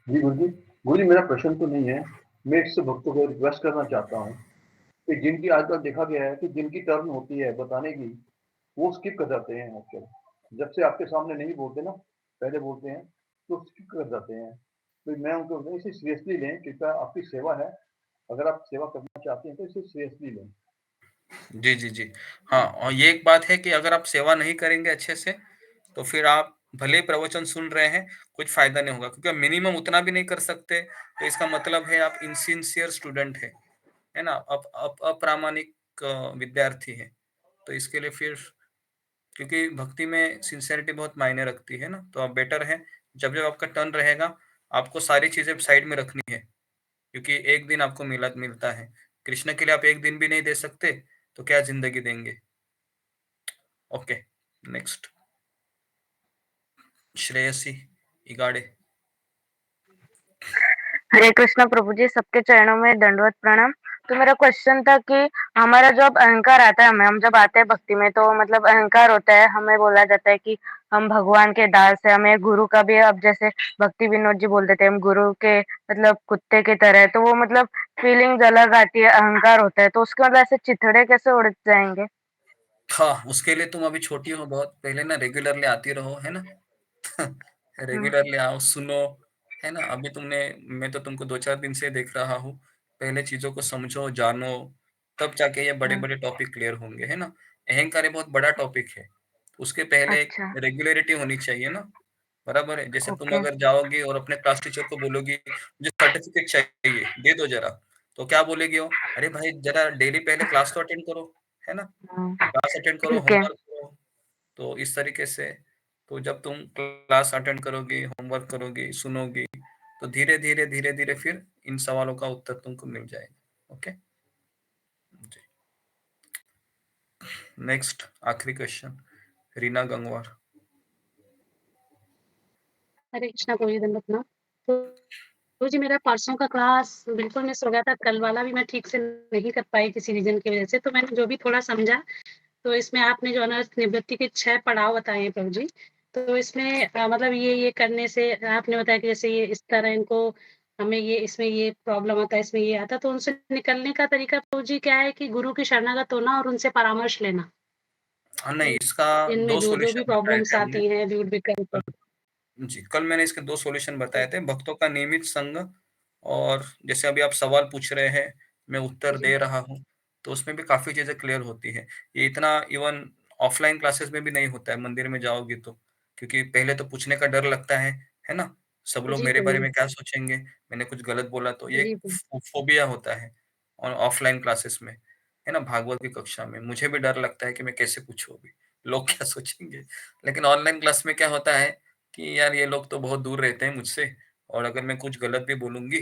जी गुरुजी मेरा प्रश्न तो नहीं है, मैं इससे भक्तों को रिक्वेस्ट करना चाहता हूँ कि जिनकी आजकल देखा गया है कि जिनकी टर्न होती है बताने की, वो स्किप कर जाते हैं आजकल। जब से आपके सामने नहीं बोलते ना, पहले बोलते हैं, तो स्किप कर जाते हैं। तो मैं उनको इसे सीरियसली लें, कृपया आपकी सेवा है, अगर आप सेवा करना चाहते हैं तो इसे सीरियसली लें। जी, जी, जी। हाँ, और ये एक बात है कि अगर आप सेवा नहीं करेंगे अच्छे से, तो फिर आप भले ही प्रवचन सुन रहे हैं, कुछ फ़ायदा नहीं होगा, क्योंकि आप मिनिमम उतना भी नहीं कर सकते, तो इसका मतलब है आप इनसिंसियर स्टूडेंट हैं, है ना? अप्रामाणिक विद्यार्थी हैं। तो इसके लिए फिर, क्योंकि भक्ति में सिंसियरिटी बहुत मायने रखती है ना, तो आप बेटर है जब-जब आपका टर्न रहेगा, आपको सारी चीज़ें साइड में रखनी है, क्योंकि एक दिन आपको मिलता है। कृष्ण के लिए आप एक दिन भी नहीं दे सकते, तो क्या ज़िंदगी देंगे? Okay, next Shreyasi Igade. हरे कृष्णा प्रभु जी, सबके चरणों में दंडवत प्रणाम। तो मेरा क्वेश्चन था कि हमारा जब अहंकार आता है, हम जब आते हैं भक्ति में, तो मतलब अहंकार होता है, हमें बोला जाता है कि हम भगवान के दास है, हमें गुरु का भी, अब जैसे भक्ति विनोद जी बोलते थे हम गुरु के मतलब कुत्ते की तरह है, तो वो मतलब फीलिंग्स अलग आती है, अहंकार होता है, तो उसके मतलब ऐसे चिथड़े कैसे उड़ जाएंगे? हाँ, उसके लिए तुम अभी छोटी हो बहुत, पहले ना रेगुलरली आती रहो, है ना? हम्म, रेगुलरली आओ, सुनो, है ना? अभी मैं तो तुमको 2-4 दिन से देख रहा हूँ। पहले चीज़ों को समझो, जानो, तब जाके ये हम्म, बड़े-बड़े टॉपिक क्लियर होंगे, है ना? अहंकार एक बहुत बड़ा टॉपिक है। उसके पहले एक अच्छा, रेगुलरिटी होनी चाहिए ना, बराबर है? जैसे तुम ओके, अगर जाओगी और अपने क्लास टीचर को बोलोगी, मुझे सर्टिफिकेट चाहिए, दे दो ज़रा, तो क्या बोलेगी वो? अरे भाई ज़रा डेली पहले क्लास तो अटेंड करो, है ना? क्लास अटेंड करो, ठीक है, होमवर्क करो। तो इस तरीके से, तो जब तुम क्लास अटेंड करोगी, होमवर्क करोगी, सुनोगी, तो धीरे-धीरे, धीरे-धीरे फिर इन सवालों का उत्तर तुमको मिल जाएगा। ओके? जी। नेक्स्ट आखिरी क्वेश्चन, रीना गंगवार। हरे कृष्णा प्रभु जी, दंडवत प्रणाम। तो जी मेरा परसों का क्लास बिल्कुल मिस हो गया था, कल वाला भी मैं ठीक से नहीं कर पाई किसी रीज़न की वज़ह से, तो मैंने जो भी थोड़ा समझा, तो इसमें आपने जो अनर्थ निवृत्ति के 6 पड़ाव बताए हैं प्रभु जी, तो इसमें मतलब ये करने से आपने बताया कि जैसे ये इस तरह इनको हमें ये इसमें ये प्रॉब्लम आता है, इसमें ये आता है, तो उनसे निकलने का तरीका प्रभु जी क्या है कि गुरु की शरणागत होना और उनसे परामर्श लेना। हाँ, नहीं, इन इसका इनमें 2 जो भी सॉल्यूशन बताए प्रॉब्लम्स थे हमने। आती हैं, विविध विकल्प। जी, कल मैंने इसके 2 सॉल्यूशन बताए थे, भक्तों का नियमित संग, और जैसे अभी आप सवाल पूछ रहे हैं, मैं उत्तर जी, दे रहा हूँ, तो उसमें भी काफ़ी चीज़ें क्लियर होती हैं। ये इतना इवन ऑफ़लाइन क्लासेस में भी नहीं होता है, मंदिर में जाओगी तो, क्योंकि पहले तो पूछने का डर लगता है ना? सब लोग जी मेरे प्रभु बारे जी, में क्या सोचेंगे? मैंने कुछ गलत बोला तो, ये जी एक प्रभु, फ़ोबिया होता है और ऑफ़लाइन क्लासेस में, है ना? भागवत की कक्षा में, मुझे भी डर लगता है कि मैं कैसे पूछूँ अभी, लोग क्या सोचेंगे? लेकिन ऑनलाइन क्लास में क्या होता है कि यार ये लोग तो बहुत दूर रहते हैं मुझसे, और अगर मैं कुछ गलत भी बोलूँगी,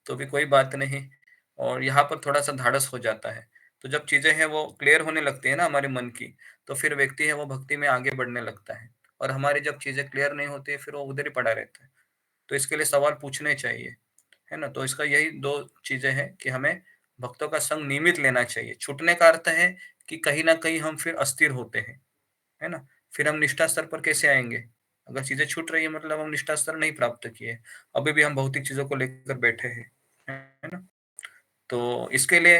तो भी कोई बात नहीं, और यहाँ पर थोड़ा-सा धाड़स हो जाता है। तो जब चीज़ें हैं वो क्लियर होने लगती है ना हमारे मन की, तो फिर व्यक्ति है वो भक्ति में आगे बढ़ने लगता है, और हमारी जब चीज़ें क्लियर नहीं होती है, फिर वो उधर ही पड़ा रहता है। तो इसके लिए सवाल पूछने चाहिए, है ना? तो इसका यही 2 चीज़ें हैं कि हमें भक्तों का संग नियमित लेना चाहिए। छूटने का अर्थ है कि कहीं न कहीं हम फिर अस्थिर होते हैं। है ना? फिर हम निष्ठा स्तर पर कैसे आएँगे? अगर चीज़ें छूट रही है मतलब हम निष्ठा स्तर नहीं प्राप्त किए। अभी भी हम भौतिक चीज़ों को लेकर बैठे हैं। है ना? तो इसके लिए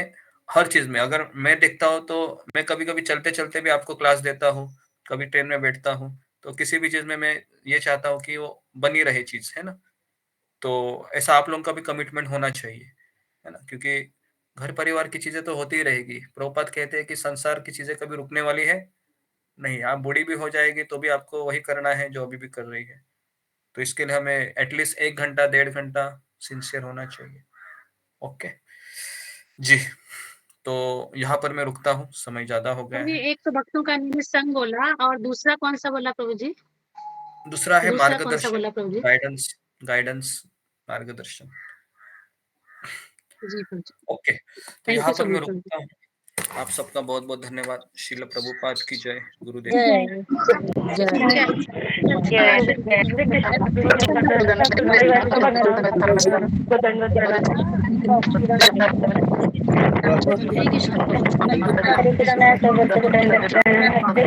हर चीज़ में अगर मैं देखता हूँ तो मैं कभी-कभी चलते-चलते भी आपको क्लास देता हूँ, कभी ट्रेन में बैठता हूँ, तो किसी भी चीज़ में मैं ये चाहता हूँ कि वो बनी रहे चीज़, है ना? तो ऐसा आप लोगों का भी कमिटमेंट होना चाहिए, है ना? क्योंकि घर परिवार की चीज़ें तो होती ही रहेगी। प्रभुपाद कहते हैं कि संसार की चीज़ें कभी रुकने वाली है नहीं, आप बूढ़ी भी हो जाएगी तो भी आपको वही करना है जो अभी भी कर रही है। तो इसके लिए हमें एटलीस्ट 1 घंटा, 1.5 घंटा सिंसियर होना चाहिए। ओके। जी, तो यहाँ पर मैं रुकता हूँ, समय ज़्यादा हो गया प्रभु जी है। एक तो भक्तों का निमित संग बोला और दूसरा कौन-सा बोला प्रभु जी? दूसरा है दूसरा कौन-सा मार्गदर्शन, बोला प्रभु जी? गाइडेंस गाइडेंस मार्गदर्शन। जी प्रभु जी। ओके, तो थैंक यहाँ यू सो पर मैं मच प्रभु रुकता हूँ। आप सबका बहुत बहुत धन्यवाद। श्रील प्रभुपाद की जय। गुरुदेव जय जय जय हरे कृष्ण गुरुजी दंडवत हरे कृष्ण प्रभु जी। हरे कृष्णा सर्वत्र को दंडवत प्रणाम, हरे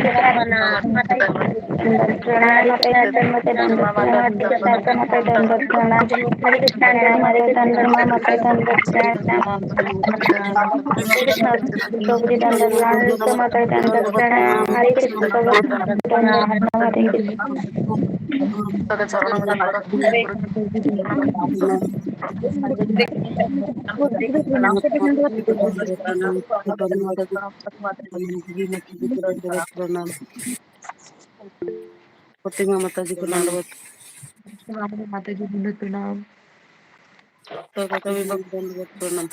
कृष्णा धर्म के दंडवत प्रणाम, हरे कृष्णा कर्म के दंडवत प्रणाम, हरे कृष्णा जन्म के दंडवत के दंडवत प्रणाम, हरे कृष्णा प्रभु जी दंडवत प्रणाम, क्षमा के दंडवत प्रणाम, हरे कृष्ण सर्वत्र प्रणाम, हरे कृष्ण। प्रतिमा माता जी को दंडवत माता जी दंडवत प्रणाम। सभी भक्त दंडवत प्रणाम।